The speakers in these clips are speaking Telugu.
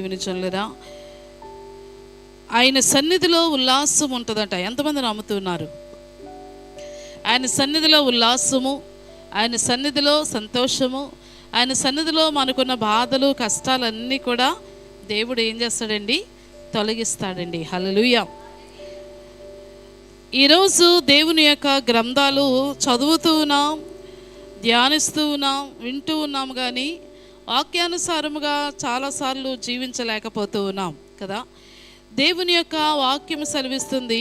దేవుని జనులారా, ఆయన సన్నిధిలో ఉల్లాసం ఉంటుందట. ఎంతమంది నమ్ముతున్నారు? ఆయన సన్నిధిలో ఉల్లాసము, ఆయన సన్నిధిలో సంతోషము, ఆయన సన్నిధిలో మనకున్న బాధలు కష్టాలన్నీ కూడా దేవుడు ఏం చేస్తాడండి? తొలగిస్తాడండి. హల్లెలూయా. ఈరోజు దేవుని యొక్క గ్రంథాలు చదువుతూ ఉన్నాం, ధ్యానిస్తూ ఉన్నాం, వింటూ ఉన్నాం, కానీ వాక్యానుసారముగా చాలాసార్లు జీవించలేకపోతూ ఉన్నాం కదా. దేవుని యొక్క వాక్యం సెలవిస్తుంది,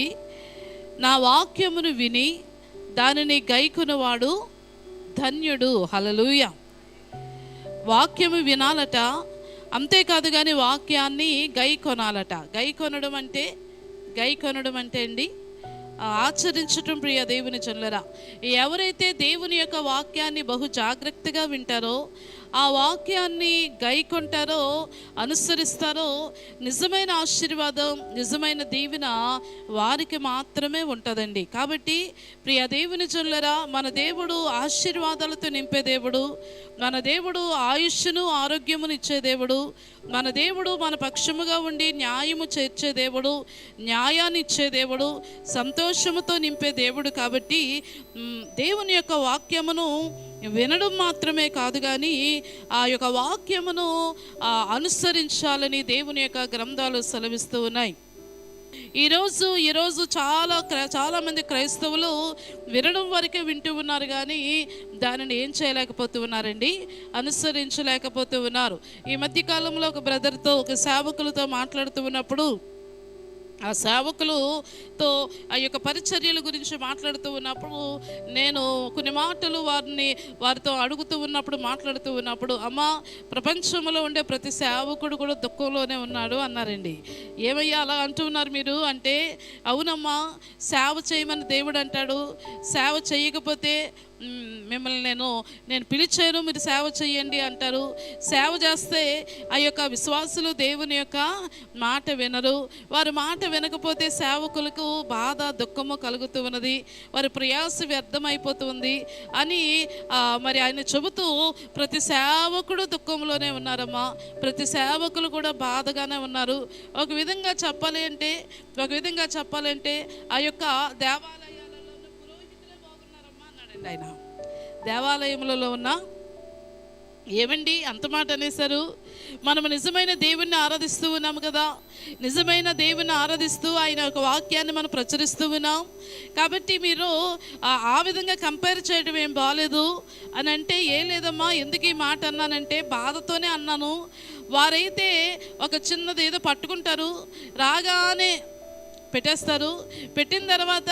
నా వాక్యమును విని దానిని గైకొనువాడు ధన్యుడు. హల్లెలూయా. వాక్యము వినాలట, అంతేకాదు కానీ వాక్యాన్ని గైకొనాలట. గైకొనడం అంటే అండి ఆచరించటం. ప్రియ దేవుని జనులారా, ఎవరైతే దేవుని యొక్క వాక్యాన్ని బహు జాగ్రత్తగా వింటారో, ఆ వాక్యాన్ని గైకొంటారో, అనుసరిస్తారో, నిజమైన ఆశీర్వాదం, నిజమైన దీవెన వారికి మాత్రమే ఉంటుందండి. కాబట్టి ప్రియ దేవుని జనులారా, మన దేవుడు ఆశీర్వాదాలతో నింపే దేవుడు, మన దేవుడు ఆయుష్ను ఆరోగ్యమును ఇచ్చే దేవుడు, మన దేవుడు మన పక్షముగా ఉండి న్యాయము చేర్చే దేవుడు, న్యాయాన్ని ఇచ్చే దేవుడు, సంతోషముతో నింపే దేవుడు. కాబట్టి దేవుని యొక్క వాక్యమును వినడం మాత్రమే కాదు, కానీ ఆ యొక్క వాక్యమును అనుసరించాలని దేవుని యొక్క గ్రంథాలు సెలవిస్తూ ఉన్నాయి. ఈరోజు చాలామంది క్రైస్తవులు వినడం వరకే వింటూ ఉన్నారు, కానీ దానిని ఏం చేయలేకపోతూ ఉన్నారండి? అనుసరించలేకపోతూ ఉన్నారు. ఈ మధ్యకాలంలో ఒక బ్రదర్తో, ఒక సేవకులతో మాట్లాడుతూ ఉన్నప్పుడు, ఆ సేవకులతో ఆ యొక్క పరిచర్యల గురించి మాట్లాడుతూ ఉన్నప్పుడు నేను కొన్ని మాటలు వారితో అడుగుతూ ఉన్నప్పుడు, మాట్లాడుతూ ఉన్నప్పుడు, అమ్మ, ప్రపంచంలో ఉండే ప్రతి సేవకుడు కూడా దుఃఖంలోనే ఉన్నాడు అన్నారండి. ఏమయ్యా అలా అంటూ ఉన్నారు మీరు అంటే, అవునమ్మా, సేవ చేయమని దేవుడు అంటాడు, సేవ చేయకపోతే మిమ్మల్ని నేను పిలిచాను, మీరు సేవ చేయండి అంటారు. సేవ చేస్తే ఆ యొక్క విశ్వాసులు దేవుని యొక్క మాట వినరు. వారి మాట వినకపోతే సేవకులకు బాధ, దుఃఖము కలుగుతూ ఉన్నది, వారి ప్రయాస వ్యర్థమైపోతుంది అని మరి ఆయన చెబుతూ, ప్రతి సేవకుడు దుఃఖంలోనే ఉన్నారమ్మా, ప్రతి సేవకులు కూడా బాధగానే ఉన్నారు. ఒక విధంగా చెప్పాలి అంటే ఆ యొక్క ఆయన దేవాలయములలో ఉన్న ఏమండి అంత మాట అనేసారు. మనము నిజమైన దేవుణ్ణి ఆరాధిస్తూ ఉన్నాము కదా, నిజమైన దేవుణ్ణి ఆరాధిస్తూ ఆయన ఒక వాక్యాన్ని మనం ప్రచురిస్తూ ఉన్నాం. కాబట్టి మీరు ఆ విధంగా కంపేర్ చేయడం ఏం బాగాలేదు అని అంటే, ఏ లేదమ్మా, ఎందుకు ఈ మాట అన్నానంటే బాధతోనే అన్నాను. వారైతే ఒక చిన్నది ఏదో పట్టుకుంటారు, రాగానే పెట్టేస్తారు, పెట్టిన తర్వాత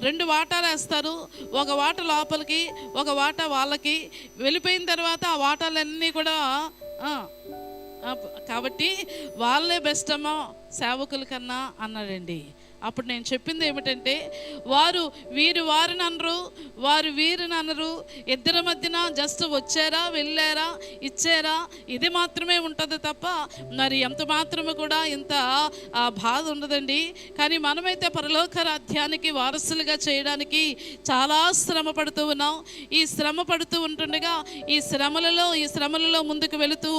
2 వాటాలు వేస్తారు, ఒక వాట లోపలికి, ఒక వాట వాళ్ళకి. వెళ్ళిపోయిన తర్వాత ఆ వాటాలన్నీ కూడా కాబట్టి వాళ్ళే బెస్ట్ అమ్మా సేవకుల కన్నా అన్నాడండి. అప్పుడు నేను చెప్పింది ఏమిటంటే, వారిని అనరు, వారు వీరిని అనరు, ఇద్దరి మధ్యన జస్ట్ వచ్చారా, వెళ్ళారా, ఇచ్చారా, ఇది మాత్రమే ఉంటుంది తప్ప మరి ఎంత మాత్రమే కూడా ఇంత బాధ ఉండదండి. కానీ మనమైతే పరలోక రాజ్యానికి వారసులుగా చేయడానికి చాలా శ్రమ పడుతూ ఉన్నాం. ఈ శ్రమ పడుతూ ఉంటుండగా ఈ శ్రమలలో ముందుకు వెళుతూ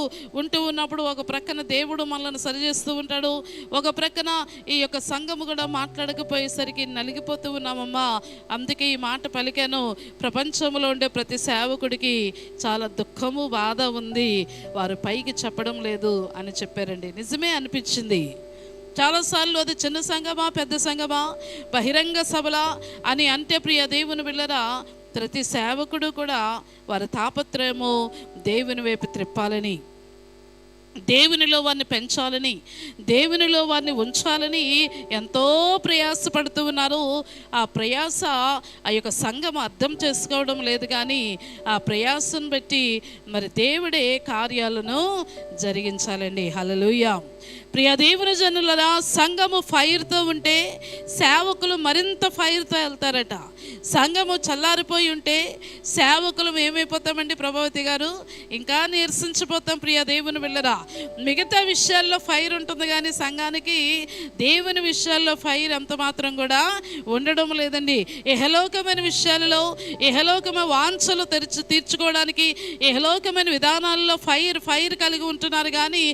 ఉన్నప్పుడు ఒక ప్రక్కన దేవుడు మనల్ని సరిచేస్తూ ఉంటాడు, ఒక ప్రక్కన ఈ యొక్క సంఘము కూడా మాట్లాడకపోయేసరికి నలిగిపోతూ ఉన్నామమ్మా. అందుకే ఈ మాట పలికాను, ప్రపంచంలో ఉండే ప్రతి సేవకుడికి చాలా దుఃఖము, బాధ ఉంది, వారు పైకి చెప్పడం లేదు అని చెప్పారండి. నిజమే అనిపించింది చాలాసార్లు. అది చిన్న సంఘమా, పెద్ద సంఘమా, బహిరంగ సభలా అని అంటే, ప్రియ దేవుని బిడ్డలారా, ప్రతి సేవకుడు కూడా వారి తాపత్రయము దేవుని వైపు త్రిప్పాలని, దేవునిలో వారిని పెంచాలని, దేవునిలో వారిని ఉంచాలని ఎంతో ప్రయాసపడుతూ ఉన్నారు. ఆ ప్రయాస ఆ యొక్క సంఘం అర్థం చేసుకోవడం లేదు, కానీ ఆ ప్రయాసను బట్టి మరి దేవుడే కార్యాలను జరిగించాలండి. హల్లెలూయా. ప్రియ దేవుని జనులరా, సంఘము ఫైర్తో ఉంటే సేవకులు మరింత ఫైర్తో వెళ్తారట. సంఘము చల్లారిపోయి ఉంటే సేవకులు ఏమైపోతామండి ప్రభావతి గారు? ఇంకా నీరసించిపోతాం. ప్రియ దేవుని బిడ్డలారా, మిగతా విషయాల్లో ఫైర్ ఉంటుంది కానీ సంఘానికి దేవుని విషయాల్లో ఫైర్ ఎంత మాత్రం కూడా ఉండడం లేదండి. ఇహలోకమైన విషయాలలో, ఇహలోకమైన వాంఛలు తీర్చుకోవడానికి, ఇహలోకమైన విధానాల్లో ఫైర్ కలిగి ఉంటున్నారు కానీ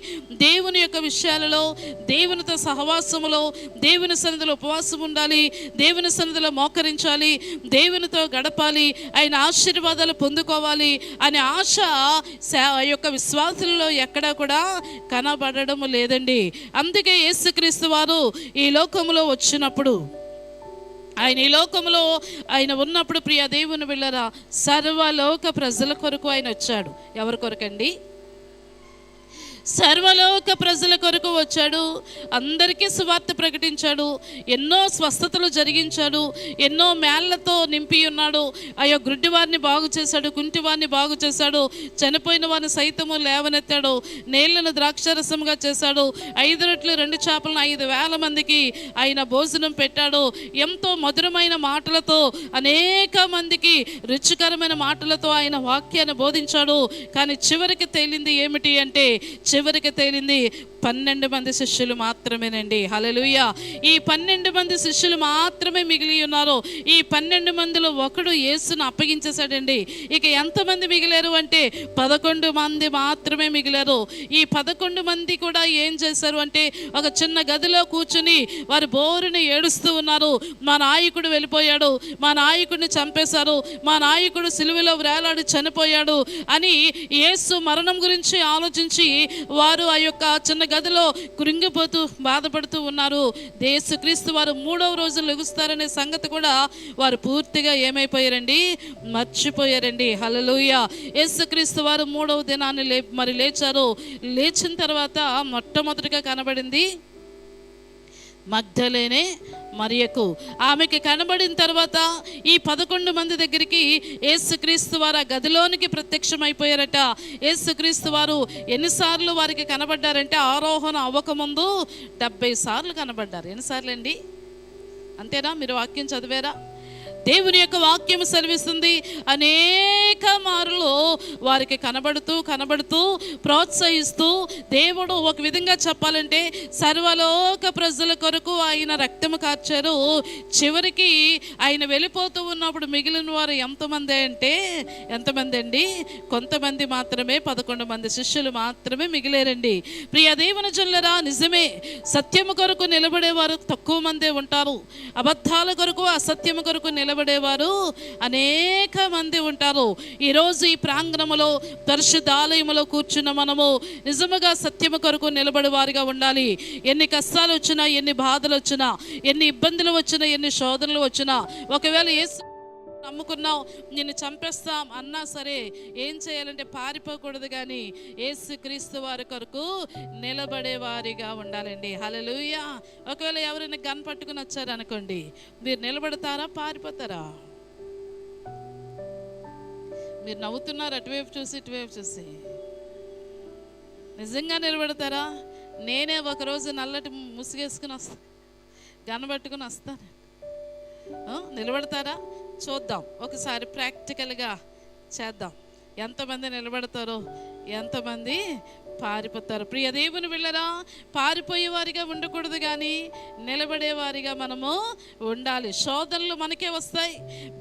దేవుని యొక్క విషయాలలో, దేవునితో సహవాసములో, దేవుని సన్నిధిలో ఉపవాసం ఉండాలి, దేవుని సన్నిధిలో మోకరించాలి, దేవునితో గడపాలి, ఆయన ఆశీర్వాదాలు పొందుకోవాలి అనే ఆశ యొక్క విశ్వాసులలో ఎక్కడా కూడా కనబడడం లేదండి. అందుకే యేసుక్రీస్తు వారు ఈ లోకములో వచ్చినప్పుడు, ఆయన ఈ లోకంలో ఆయన ఉన్నప్పుడు ప్రియ దేవుని బిడ్డలారా, సర్వలోక ప్రజల కొరకు ఆయన వచ్చాడు. ఎవరి కొరకండి? సర్వలోక ప్రజల కొరకు వచ్చాడు. అందరికీ సువార్త ప్రకటించాడు. ఎన్నో స్వస్థతలు జరిగించాడు. ఎన్నో మేళ్లతో నింపి ఉన్నాడు. అయ్యో గుడ్డి వారిని బాగు చేశాడు, కుంటి వారిని బాగు చేశాడు, చనిపోయిన వారిని సైతము లేవనెత్తాడు, నీళ్లను ద్రాక్షరసంగా చేశాడు, 5 రొట్టెలు 2 చేపలను 5,000 మందికి ఆయన భోజనం పెట్టాడు. ఎంతో మధురమైన మాటలతో, అనేక మందికి రుచికరమైన మాటలతో ఆయన వాక్యాన్ని బోధించాడు. కానీ చివరికి తేలింది ఏమిటి అంటే, చివరికి తేలింది 12 మంది శిష్యులు మాత్రమేనండి. హల్లెలూయా. ఈ 12 మంది శిష్యులు మాత్రమే మిగిలి ఉన్నారు. ఈ 12 మందిలో ఒకడు యేసును అప్పగించేశాడండి. ఇక ఎంతమంది మిగిలారు అంటే 11 మంది మాత్రమే మిగిలారు. ఈ 11 మంది కూడా ఏం చేశారు అంటే, ఒక చిన్న గదిలో కూర్చుని వారు బోరుని ఏడుస్తూ ఉన్నారు. మా నాయకుడు వెళ్ళిపోయాడు, మా నాయకుడిని చంపేశారు, మా నాయకుడు సిలువలో వేలాడి చనిపోయాడు అని యేసు మరణం గురించి ఆలోచించి వారు ఆ యొక్క చిన్న గదిలో కృంగిపోతూ బాధపడుతూ ఉన్నారు. యేసుక్రీస్తు వారు 3వ రోజు లెగుస్తారనే సంగతి కూడా వారు పూర్తిగా ఏమైపోయారండి? మర్చిపోయారండి. హల్లెలూయా. యేసుక్రీస్తు వారు 3వ దినాన్ని లేచారు. లేచిన తర్వాత మొట్టమొదటిగా కనబడింది మగ్దలేనే మరియకు. ఆమెకి కనబడిన తర్వాత ఈ 11 మంది దగ్గరికి యేసుక్రీస్తు వారు ఆ గదిలోనికి ప్రత్యక్షమైపోయారట. యేసుక్రీస్తు వారు ఎన్నిసార్లు వారికి కనబడ్డారంటే, ఆరోహణ అవ్వకముందు 70 సార్లు కనబడ్డారు. ఎన్నిసార్లు అండి? అంతేనా? మీరు వాక్యం చదివారా? దేవుని యొక్క వాక్యం సెలవిస్తుంది, అనేక మార్లు వారికి కనబడుతూ ప్రోత్సహిస్తూ, దేవుడు ఒక విధంగా చెప్పాలంటే సర్వలోక ప్రజల కొరకు ఆయన రక్తము కార్చారు. చివరికి ఆయన వెళ్ళిపోతూ ఉన్నప్పుడు మిగిలిన వారు ఎంతమంది అంటే, ఎంతమంది అండి? కొంతమంది మాత్రమే, 11 మంది శిష్యులు మాత్రమే మిగిలేరండి. ప్రియ దేవుని జనులారా, నిజమే, సత్యము కొరకు నిలబడేవారు తక్కువ మందే ఉంటారు. అబద్ధాల కొరకు, అసత్యము కొరకు నిలబడేవారు అనేక మంది ఉంటారు. ఈరోజు ఈ ప్రాంగణములో, పరిశుద్ధ ఆలయములో కూర్చున్న మనము నిజముగా సత్యము కొరకు నిలబడే వారిగా ఉండాలి. ఎన్ని కష్టాలు వచ్చినా, ఎన్ని బాధలు వచ్చినా, ఎన్ని ఇబ్బందులు వచ్చినా, ఎన్ని శోధనలు వచ్చినా, ఒకవేళ యేసు నమ్ముకున్నావు, నిన్ను చంపేస్తాం అన్నా సరే ఏం చేయాలంటే పారిపోకూడదు, కానీ యేసుక్రీస్తు వారి కొరకు నిలబడే వారిగా ఉండాలండి. హల్లెలూయా. ఒకవేళ ఎవరైనా గన్ పట్టుకుని వచ్చారనుకోండి, మీరు నిలబడతారా, పారిపోతారా? మీరు నవ్వుతున్నారు, అటువైపు చూసి ఇటువైపు చూసి. నిజంగా నిలబడతారా? నేనే ఒకరోజు నల్లటి ముసుగేసుకుని వస్తాను, గన్ పట్టుకుని వస్తాను. నిలబడతారా? చూద్దాం, ఒకసారి ప్రాక్టికల్గా చేద్దాం. ఎంతమంది నిలబడతారో, ఎంతమంది పారిపోతారు. ప్రియ దేవుని బిడ్డలారా, పారిపోయేవారిగా ఉండకూడదు, కానీ నిలబడేవారిగా మనము ఉండాలి. శోధనలు మనకే వస్తాయి,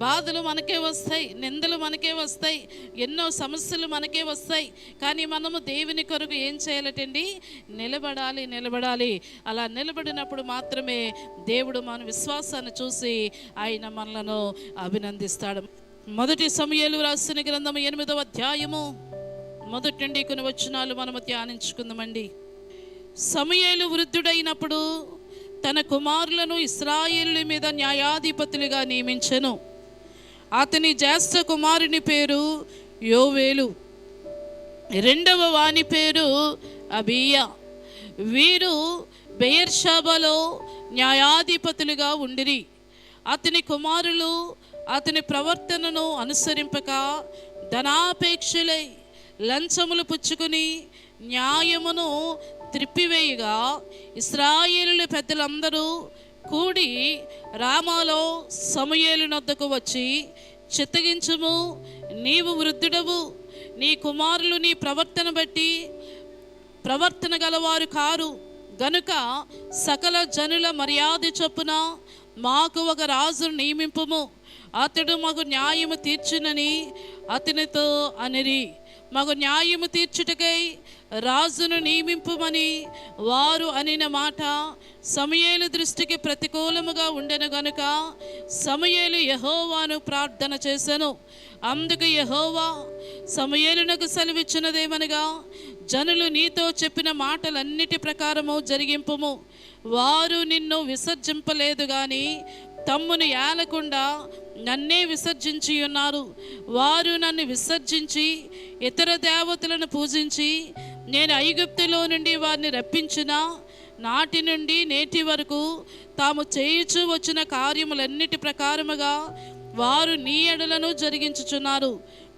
బాధలు మనకే వస్తాయి, నిందలు మనకే వస్తాయి, ఎన్నో సమస్యలు మనకే వస్తాయి. కానీ మనము దేవుని కొరకు ఏం చేయాలటండి? నిలబడాలి. అలా నిలబడినప్పుడు మాత్రమే దేవుడు మన విశ్వాసాన్ని చూసి ఆయన మనలను అభినందిస్తాడు. 1 సమూయేలు రాసిన గ్రంథము 8వ అధ్యాయము 1 నుండి కొన్ని వచనాలు మనము ధ్యానించుకుందామండి. సమూయేలు వృద్ధుడైనప్పుడు తన కుమారులను ఇశ్రాయేలు మీద న్యాయాధిపతులుగా నియమించెను. అతని జ్యేష్ఠ కుమారుని పేరు యోవేలు, 2వ వాని పేరు అబీయా. వీరు బెయేర్షెబాలో న్యాయాధిపతులుగా ఉండిరి. అతని కుమారులు అతని ప్రవర్తనను అనుసరింపక ధనాపేక్షలై లంచములు పుచ్చుకుని న్యాయమును త్రిప్పివేయగా ఇశ్రాయేలు పెద్దలందరూ కూడి రామాలో సమూయేలు నొద్దకు వచ్చి, చిత్తగించుము, నీవు వృద్ధుడవు, నీ కుమారులు నీ ప్రవర్తన గలవారు కారు గనుక సకల జనుల మర్యాద చొప్పున మాకు ఒక రాజును నియమింపుము, అతడు మాకు న్యాయము తీర్చునని అతనితో అనిరి. మాకు న్యాయము తీర్చుటకై రాజును నియమింపుమని వారు అనిన మాట సమూయేలు దృష్టికి ప్రతికూలముగా ఉండెను గనుక సమూయేలు యెహోవాను ప్రార్థన చేసెను. అందుకు యెహోవా సమూయేలునకు సెలవిచ్చినదేమనగా, జనులు నీతో చెప్పిన మాటలన్నిటి ప్రకారము జరిగింపుము. వారు నిన్ను విసర్జింపలేదు గాని తమ్మును ఏలకుండా నన్నే విసర్జించి ఉన్నారు. వారు నన్ను విసర్జించి ఇతర దేవతలను పూజించి నేను ఐగుప్తులో నుండి వారిని రప్పించిన నాటి నుండి నేటి వరకు తాము చేయుచూ వచ్చిన కార్యములన్నిటి ప్రకారముగా వారు నీ ఎడలను జరిగించుచున్నారు.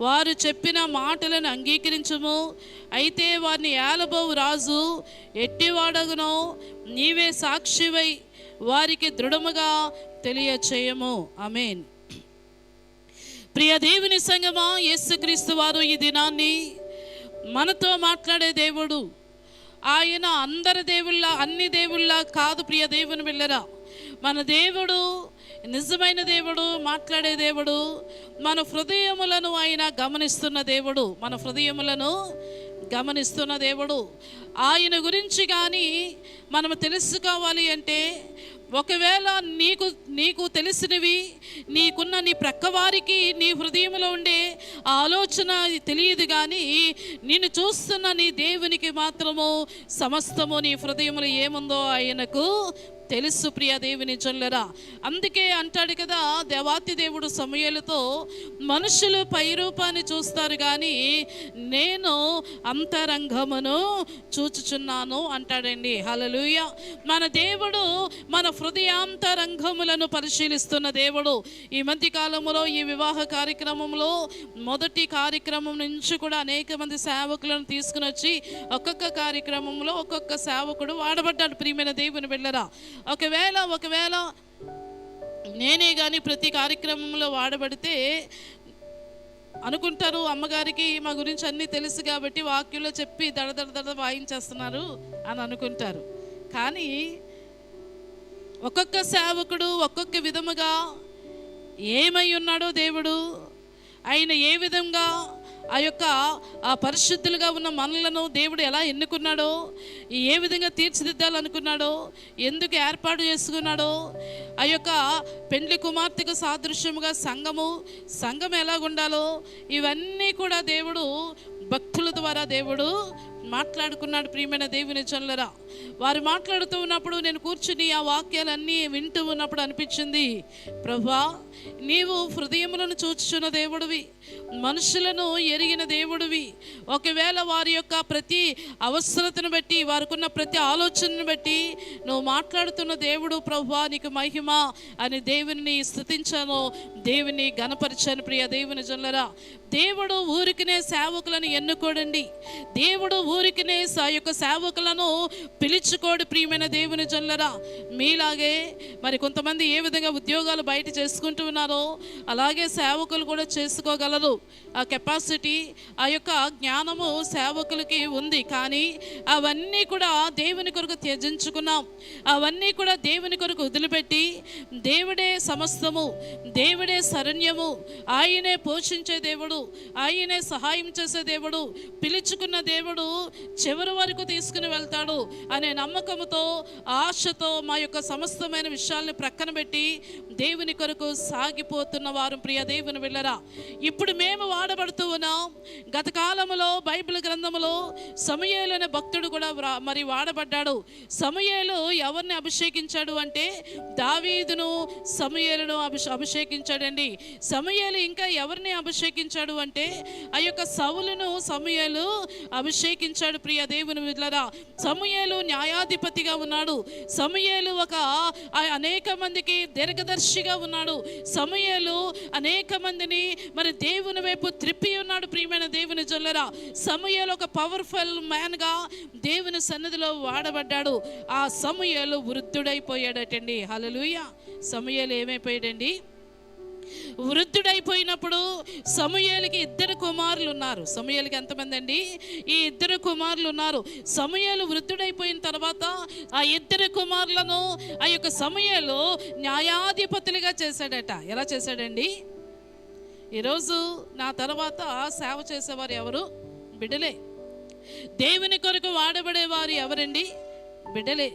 వారు చెప్పిన మాటలను అంగీకరించుము. అయితే వారిని ఏలబోవు రాజు ఎట్టివాడగునో నీవే సాక్షివై వారికి దృఢముగా తెలియచేయము. ఆమేన్. ప్రియ దేవుని సంగమా, యేసుక్రీస్తు వారు ఈ దినాన్ని మనతో మాట్లాడే దేవుడు. ఆయన అందరి దేవుళ్ళ అన్ని దేవుళ్ళ కాదు ప్రియ దేవుని బిడ్డలారా. మన దేవుడు నిజమైన దేవుడు, మాట్లాడే దేవుడు, మన హృదయములను ఆయన గమనిస్తున్న దేవుడు, మన హృదయములను గమనిస్తున్న దేవుడు. ఆయన గురించి కానీ మనం తెలుసుకోవాలి అంటే, ఒకవేళ నీకు తెలిసినవి, నీకున్న నీ ప్రక్కవారికి నీ హృదయంలో ఉండే ఆలోచన తెలియదు, కానీ నిన్ను చూస్తున్న నీ దేవునికి మాత్రము సమస్తము నీ హృదయంలో ఏముందో ఆయనకు తెలుసు ప్రియ దేవుని జనులారా. అందుకే అంటాడు కదా దేవాతి దేవుడు సమూయేలుతో, మనుషులు పై రూపాన్ని చూస్తారు కానీ నేను అంతరంగమును చూచుచున్నాను అంటాడండి. హల్లెలూయా. మన దేవుడు మన హృదయాంతరంగములను పరిశీలిస్తున్న దేవుడు. ఈ మధ్య కాలంలో ఈ వివాహ కార్యక్రమంలో మొదటి కార్యక్రమం నుంచి కూడా అనేక మంది సేవకులను తీసుకుని వచ్చి ఒక్కొక్క కార్యక్రమంలో ఒక్కొక్క సేవకుడు వాడబడ్డాడు. ప్రియమైన దేవుని బిడ్డలారా, ఒకవేళ నేనే కానీ ప్రతి కార్యక్రమంలో వాడబడితే అనుకుంటారు, అమ్మగారికి మా గురించి అన్నీ తెలుసు కాబట్టి వాక్యంలో చెప్పి దడ వాయించేస్తున్నారు అని అనుకుంటారు. కానీ ఒక్కొక్క సేవకుడు ఒక్కొక్క విధముగా ఏమై ఉన్నాడో దేవుడు, ఆయన ఏ విధంగా ఆ పరిశుద్ధులుగా ఉన్న మనలను దేవుడు ఎలా ఎన్నుకున్నాడో, ఏ విధంగా తీర్చిదిద్దాలనుకున్నాడో, ఎందుకు ఏర్పాటు చేసుకున్నాడో, ఆ యొక్క పెండ్లి కుమార్తెకు సాదృశ్యముగా సంఘం ఎలాగుండాలో, ఇవన్నీ కూడా దేవుడు భక్తుల ద్వారా దేవుడు మాట్లాడుకున్నాడు. ప్రియమైన దేవుని జనులారా, వారు మాట్లాడుతూ ఉన్నప్పుడు నేను కూర్చుని ఆ వాక్యాలన్నీ వింటూ ఉన్నప్పుడు అనిపించింది, ప్రభువా నీవు హృదయములను చూచుచున్న దేవుడివి, మనుషులను ఎరిగిన దేవుడివి. ఒకవేళ వారి యొక్క ప్రతి అవసరతను బట్టి, వారికి ఉన్న ప్రతి ఆలోచనను బట్టి నువ్వు మాట్లాడుతున్న దేవుడు ప్రభువా, నీకు మహిమ అని దేవుని స్తుతించాను, దేవుని గణపరిచాను. ప్రియ దేవుని జనులారా, దేవుడు ఊరికినే సేవకులను ఎన్నుకోడండి. దేవుడు ఊరికినే ఆ యొక్క సేవకులను పిలుచుకోడు. ప్రియమైన దేవుని జనులారా, మీలాగే మరి కొంతమంది ఏ విధంగా ఉద్యోగాలు బయట చేసుకుంటూ ఉన్నారో అలాగే సేవకులు కూడా చేసుకోగలరు. ఆ కెపాసిటీ, ఆ యొక్క జ్ఞానము సేవకులకి ఉంది. కానీ అవన్నీ కూడా దేవుని కొరకు త్యజించుకున్నాం. అవన్నీ కూడా దేవుని కొరకు వదిలిపెట్టి దేవుడే సమస్తము, దేవుడే శరణ్యము, ఆయనే పోషించే దేవుడు, ఆయనే సహాయం చేసే దేవుడు, పిలుచుకున్న దేవుడు చివరి వరకు తీసుకుని వెళ్తాడు అనే నమ్మకంతో, ఆశతో మా యొక్క సమస్తమైన విషయాల్ని ప్రక్కన పెట్టి దేవుని కొరకు సాగిపోతున్న వారు ప్రియ దేవుని బిడ్డలారా. ఇప్పుడు మేము వాడబడుతూ ఉన్నాం. గత కాలంలో బైబిల్ గ్రంథంలో సమూయేలు అనే భక్తుడు కూడా మరి వాడబడ్డాడు. సమూయేలు ఎవరిని అభిషేకించాడు అంటే దావీదును సమూయేలును అభిషేకించాడండి. సమూయేలు ఇంకా ఎవరిని అభిషేకించాడు అంటే ఆ యొక్క సౌలును సమూయేలు అభిషేకించాడు. ప్రియ దేవుని బిడ్డలారా, సమూయేలు న్యాయాధిపతిగా ఉన్నాడు. సమూయేలు అనేక మందికి దీర్ఘదర్శిగా ఉన్నాడు. సమూయేలు అనేక మందిని మరి దేవుని వైపు త్రిప్పి ఉన్నాడు. ప్రియమైన దేవుని జనులారా, సమూయేలు ఒక పవర్ఫుల్ మ్యాన్గా దేవుని సన్నిధిలో వాడబడ్డాడు. ఆ సమూయేలు వృద్ధుడైపోయాడటండి. హల్లెలూయా. సమూయేలు ఏమైపోయాడండి? వృద్ధుడైపోయినప్పుడు సమూయేలుకి 2 కుమారులు ఉన్నారు. సమూయేలుకి ఎంతమంది అండి? ఈ 2 కుమారులు ఉన్నారు. సమూయేలు వృద్ధుడైపోయిన తర్వాత ఆ 2 కుమారులను ఆ యొక్క సమూయేలు న్యాయాధిపతులుగా చేశాడట. ఎలా చేశాడండి? ఈరోజు నా తర్వాత సేవ చేసేవారు ఎవరు? బిడ్డలే. దేవుని కొరకు వాడబడేవారు ఎవరండి? బిడ్డలే.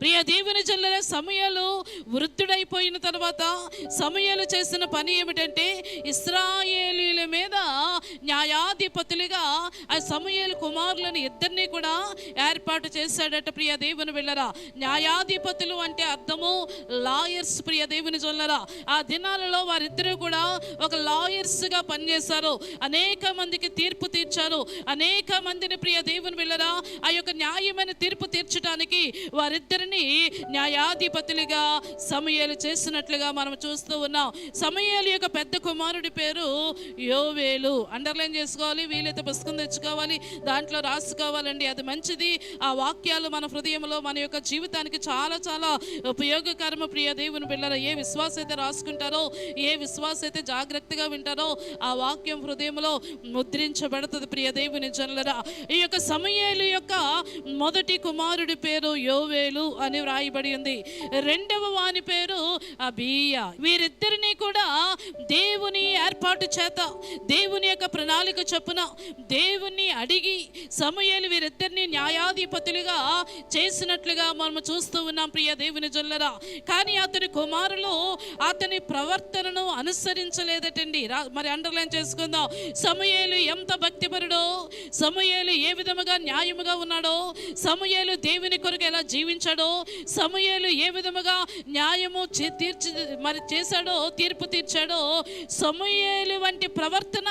ప్రియ దేవుని జనులారా, సమూయేలు వృద్ధుడైపోయిన తర్వాత సమూయేలు చేసిన పని ఏమిటంటే ఇశ్రాయేలీయుల మీద న్యాయాధిపతులుగా ఆ సమూయేలు కుమారులను 2 కూడా ఏర్పాటు చేశాడట. ప్రియ దేవుని బిడ్డలారా, న్యాయాధిపతులు అంటే అర్థము లాయర్స్. ప్రియ దేవుని జనులారా, ఆ దినాలలో వారిద్దరూ కూడా ఒక లాయర్స్గా పనిచేశారు. అనేక మందికి తీర్పు తీర్చారు. అనేక మందిని ప్రియ దేవుని బిడ్డలారా ఆ యొక్క న్యాయమైన తీర్పు తీర్చడానికి వారిద్దరిని న్యాయాధిపతులుగా సమూయేలు చేసినట్లుగా మనం చూస్తూ ఉన్నాం. సమూయేలు యొక్క పెద్ద కుమారుడి పేరు యోవేలు. అండర్లైన్ చేసుకోవాలి, వీలైతే పుస్తకం తెచ్చుకోవాలి, దాంట్లో రాసుకోవాలండి. అది మంచిది. ఆ వాక్యాలు మన హృదయంలో, మన యొక్క జీవితానికి చాలా చాలా ఉపయోగకరము. ప్రియ దేవుని బిడ్డలారా, ఏ విశ్వాస అయితే రాసుకుంటారో, ఏ విశ్వాస అయితే జాగ్రత్తగా వింటారో ఆ వాక్యం హృదయంలో ముద్రించబడుతుంది. ప్రియ దేవుని జనులారా, ఈ యొక్క సమూయేలు యొక్క మొదటి కుమారుడి పేరు యోవేలు అని వ్రాయబడి ఉంది. రెండవ వాని పేరు అబీయా. వీరిద్దరిని కూడా దేవుని ఏర్పాటు చేత, దేవుని యొక్క ప్రణాళిక చొప్పున దేవుని అడిగి సమూయేలు వీరిద్దరిని న్యాయాధిపతులుగా చేసినట్లుగా మనం చూస్తూ ఉన్నాం. ప్రియ దేవుని జనులారా, కానీ అతని కుమారులు అతని ప్రవర్తనను అనుసరించలేదటండి. మరి అండర్లైన్ చేసుకుందాం. సమూయేలు ఎంత భక్తిపరుడో, సమూయేలు ఏ విధముగా న్యాయముగా ఉన్నాడో, సమూయేలు దేవుని కొరకు ఎలా జీవించాడో, సమూయేలు ఏ విధముగా న్యాయము చేశాడో, తీర్పు తీర్చాడో, సమూయేలు వంటి ప్రవర్తన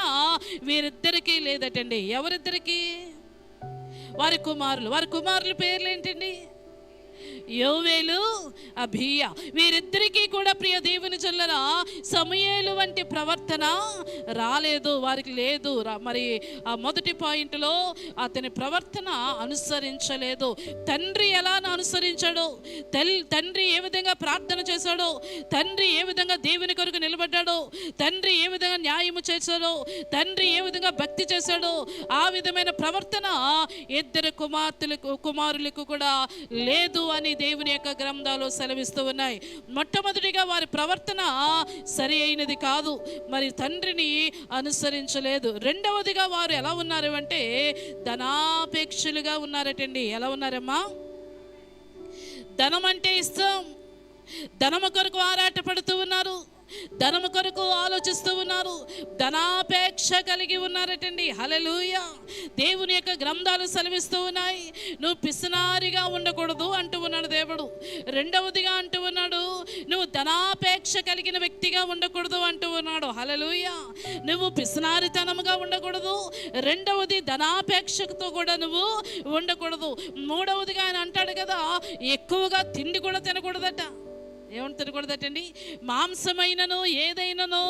వీరిద్దరికీ లేదటండి. ఎవరిద్దరికి? వారి కుమారుల పేర్లు ఏంటండి? యోవేలు, అబీయా. వీరిద్దరికీ కూడా ప్రియ దేవుని జనులారా సమూయేలు వంటి ప్రవర్తన రాలేదు, వారికి లేదు. మరి ఆ మొదటి పాయింట్లో అతని ప్రవర్తన అనుసరించలేదు. తండ్రి ఎలా అనుసరించాడో, తండ్రి ఏ విధంగా ప్రార్థన చేశాడో, తండ్రి ఏ విధంగా దేవుని కొరకు నిలబడ్డాడో, తండ్రి ఏ విధంగా న్యాయము చేశాడో, తండ్రి ఏ విధంగా భక్తి చేశాడో, ఆ విధమైన ప్రవర్తన 2 కుమారులకు కూడా లేదు అని దేవుని యొక్క గ్రంథాలు సెలవిస్తూ ఉన్నాయి. మొట్టమొదటిగా వారి ప్రవర్తన సరి అయినది కాదు, మరి తండ్రిని అనుసరించలేదు. రెండవదిగా వారు ఎలా ఉన్నారు అంటే ధనాపేక్షలుగా ఉన్నారటండి. ఎలా ఉన్నారమ్మా? ధనం అంటే ఇష్టం, ధనము కొరకు ఆరాట పడుతూ ఉన్నారు, ధనము కొరకు ఆలోచిస్తూ ఉన్నారు, ధనాపేక్ష కలిగి ఉన్నారటండి. హల్లెలూయా. దేవుని యొక్క గ్రంథాలు సెలవిస్తూ ఉన్నాయి, నువ్వు పిసినారిగా ఉండకూడదు అంటూ ఉన్నాడు దేవుడు. రెండవదిగా అంటూ ఉన్నాడు, నువ్వు ధనాపేక్ష కలిగిన వ్యక్తిగా ఉండకూడదు అంటూ ఉన్నాడు. హల్లెలూయా. నువ్వు పిసినారితనముగా ఉండకూడదు. రెండవది ధనాపేక్షతో కూడా నువ్వు ఉండకూడదు. మూడవదిగా ఆయన అంటాడు కదా, ఎక్కువగా తిండి కూడా తినకూడదట. ఏమని తినకూడదటండి? మాంసమైనను ఏదైనానో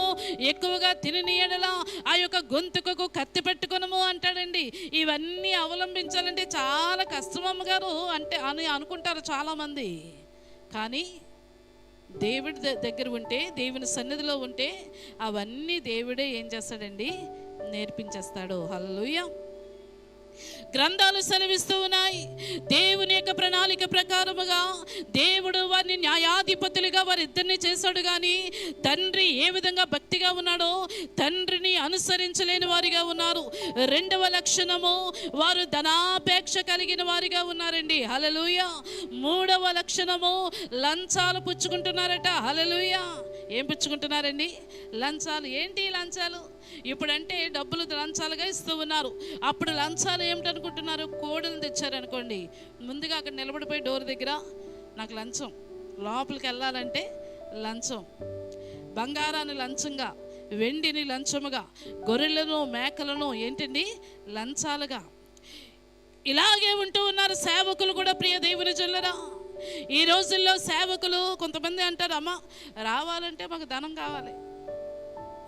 ఎక్కువగా తినని యెడల ఆ యొక్క గొంతుకకు కత్తి పెట్టుకొనము అంటాడండి. ఇవన్నీ అవలంబించాలంటే చాలా కష్టం అమ్మగారు అంటే అని అనుకుంటారు చాలామంది. కానీ దేవుడి దగ్గర ఉంటే, దేవుని సన్నిధిలో ఉంటే అవన్నీ దేవుడే ఏం చేస్తాడండి? నేర్పించేస్తాడు. హల్లెలూయా. గ్రంథాలు సెలవిస్తూ ఉన్నాయి, దేవుని యొక్క ప్రణాళిక ప్రకారముగా దేవుడు వారిని న్యాయాధిపతులుగా వారిద్దరిని చేశాడు. కానీ తండ్రి ఏ విధంగా భక్తిగా ఉన్నాడో తండ్రిని అనుసరించలేని వారిగా ఉన్నారు. రెండవ లక్షణము, వారు ధనాపేక్ష కలిగిన వారిగా ఉన్నారండి. హల్లెలూయా. మూడవ లక్షణము, లంచాలు పుచ్చుకుంటున్నారట. హల్లెలూయా. ఏం పుచ్చుకుంటున్నారండి? లంచాలు. ఏంటి లంచాలు? ఇప్పుడంటే డబ్బులు లంచాలుగా ఇస్తూ ఉన్నారు. అప్పుడు లంచాలు ఏమిటనుకుంటున్నారు? కోడలు తెచ్చారనుకోండి, ముందుగా అక్కడ నిలబడిపోయి డోర్ దగ్గర నాకు లంచం, లోపలికి వెళ్ళాలంటే లంచం, బంగారాన్ని లంచంగా, వెండిని లంచముగా, గొర్రెలను మేకలను ఏంటండి లంచాలుగా, ఇలాగే ఉంటూ ఉన్నారు సేవకులు కూడా. ప్రియ దేవుని జనులారా, ఈ రోజుల్లో సేవకులు కొంతమంది అంటారు, అమ్మ రావాలంటే మాకు ధనం కావాలి,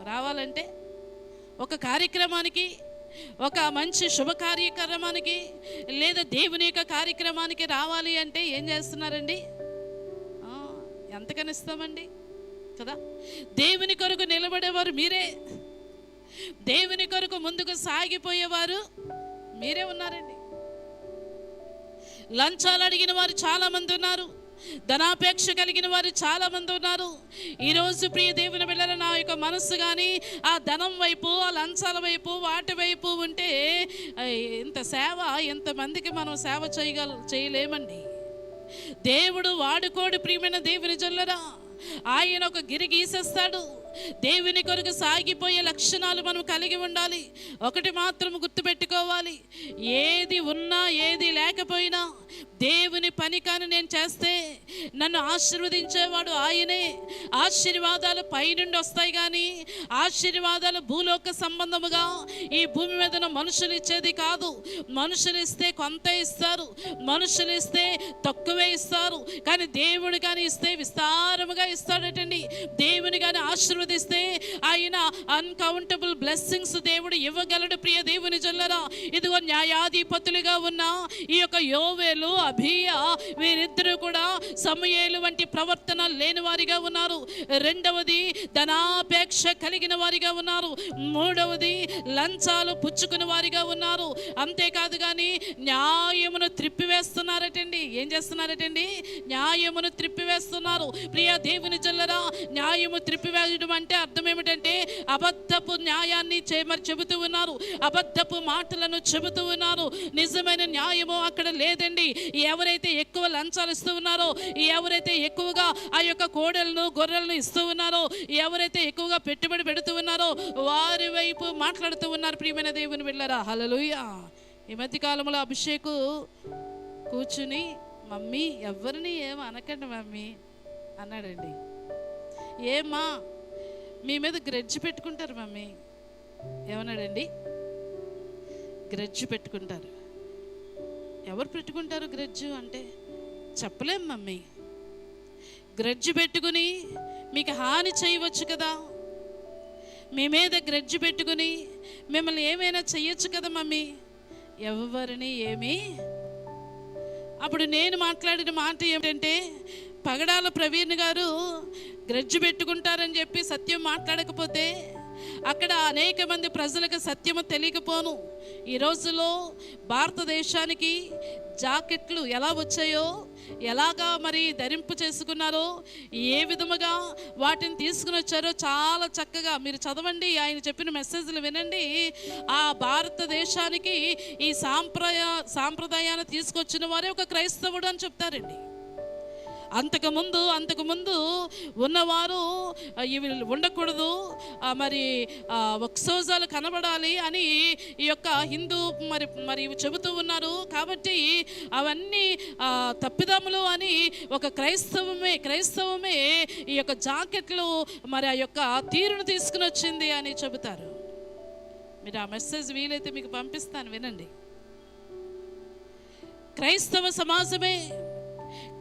రావాలంటే ఒక కార్యక్రమానికి, ఒక మంచి శుభ కార్యక్రమానికి లేదా దేవుని యొక్క కార్యక్రమానికి రావాలి అంటే ఏం చేస్తున్నారండి? ఎంతకని ఇస్తామండి కదా. దేవుని కొరకు నిలబడేవారు మీరే, దేవుని కొరకు ముందుకు సాగిపోయేవారు మీరే ఉన్నారండి. లంచాలు అడిగిన వారు చాలా మంది ఉన్నారు, ధనాపేక్ష కలిగిన వారు చాలా మంది ఉన్నారు. ఈరోజు ప్రియ దేవుని బిడ్డలారా, నా యొక్క మనస్సు కానీ ఆ ధనం వైపు, ఆ లంచాల వైపు, వాటి వైపు ఉంటే ఇంత సేవ, ఎంతమందికి మనం సేవ చేయలేమండి. దేవుడు వాడుకోడు ప్రియమైన దేవుని జనులారా. ఆయన ఒక గిరి గీసేస్తాడు. దేవుని కొరకు సాగిపోయే లక్షణాలు మనం కలిగి ఉండాలి. ఒకటి మాత్రం గుర్తుపెట్టుకోవాలి, ఏది ఉన్నా ఏది లేకపోయినా దేవుని పని కానీ నేను చేస్తే నన్ను ఆశీర్వదించేవాడు ఆయనే. ఆశీర్వాదాలు పైనుండి వస్తాయి కానీ ఆశీర్వాదాలు భూలోక సంబంధముగా ఈ భూమి మీద మనుషులు ఇచ్చేది కాదు. మనుషులు ఇస్తే కొంత ఇస్తారు, మనుషులు ఇస్తే తక్కువే ఇస్తారు, కానీ దేవుడు కానీ ఇస్తే విస్తారముగా ఇస్తాడటండి. దేవుని కానీ ఆశీర్వదిస్తే ఆయన అన్కౌంటబుల్ బ్లెస్సింగ్స్ దేవుడు ఇవ్వగలడు. ప్రియ దేవుని జనులారా, ఇదిగో న్యాయాధిపతులుగా ఉన్న ఈ యొక్క యోవేలు, అబీయా, వీరిద్దరూ కూడా సమూయేలు వంటి ప్రవర్తన లేని వారిగా ఉన్నారు. రెండవది ధనాపేక్ష కలిగిన వారిగా ఉన్నారు. మూడవది లంచాలు పుచ్చుకుని వారిగా ఉన్నారు. అంతేకాదు కానీ న్యాయమును త్రిప్పివేస్తున్నారటండి. ఏం చేస్తున్నారటండి? న్యాయమును త్రిప్పివేస్తున్నారు. ప్రియ దేవుని జనులారా, న్యాయము త్రిప్పివేయడం అంటే అర్థం ఏమిటంటే అబద్ధపు న్యాయాన్ని చెబుతూ ఉన్నారు, అబద్ధపు మాటలను చెబుతూ ఉన్నారు. నిజమైన న్యాయము అక్కడ లేదండి. ఎవరైతే ఎక్కువ లంచాలు ఇస్తూ ఉన్నారో, ఎవరైతే ఎక్కువగా ఆ యొక్క కోడలను గొర్రెలను ఇస్తూ ఉన్నారో, ఎవరైతే ఎక్కువగా పెట్టుబడి పెడుతూ ఉన్నారో వారి వైపు మాట్లాడుతూ ఉన్నారు. ప్రియమైన దేవుని బిడ్డలారా, హల్లెలూయా. ఈ మధ్య కాలంలో అభిషేకు కూర్చుని, మమ్మీ ఎవరిని ఏం అనకండి మమ్మీ అన్నాడండి. ఏమా మీ మీద గ్రెడ్జ్ పెట్టుకుంటారు మమ్మీ. ఏమన్నాడండి? గ్రెడ్జ్ పెట్టుకుంటారు. ఎవరు పెట్టుకుంటారు గ్రెడ్జు అంటే? చెప్పలేం మమ్మీ. గ్రెడ్జు పెట్టుకుని మీకు హాని చేయవచ్చు కదా, మీ మీద గ్రెడ్జు పెట్టుకుని మిమ్మల్ని ఏమైనా చెయ్యొచ్చు కదా మమ్మీ. ఎవరిని ఏమి. అప్పుడు నేను మాట్లాడిన మాట ఏమిటంటే, పగడాల ప్రవీణ్ గారు గ్రెడ్జు పెట్టుకుంటారని చెప్పి సత్యం మాట్లాడకపోతే అక్కడ అనేక మంది ప్రజలకు సత్యము తెలియకపోను. ఈ రోజులో భారతదేశానికి జాకెట్లు ఎలా వచ్చాయో, ఎలాగా మరి ధరింపు చేసుకున్నారో, ఏ విధముగా వాటిని తీసుకుని వచ్చారో చాలా చక్కగా మీరు చదవండి, ఆయన చెప్పిన మెసేజ్లు వినండి. ఆ భారతదేశానికి ఈ సాంప్రదాయాన్ని తీసుకొచ్చిన వారే ఒక క్రైస్తవుడు అని చెప్తారండి. అంతకుముందు ఉన్నవారు ఇవి ఉండకూడదు, మరి వక్సోజాలు కనబడాలి అని ఈ యొక్క హిందూ మరి ఇవి చెబుతూ ఉన్నారు. కాబట్టి అవన్నీ తప్పిదములు అని ఒక క్రైస్తవమే ఈ యొక్క జాకెట్లు మరి ఆ యొక్క తీరును తీసుకుని వచ్చింది అని చెబుతారు. మీరు ఆ మెసేజ్ వీలైతే మీకు పంపిస్తాను, వినండి. క్రైస్తవ సమాజమే,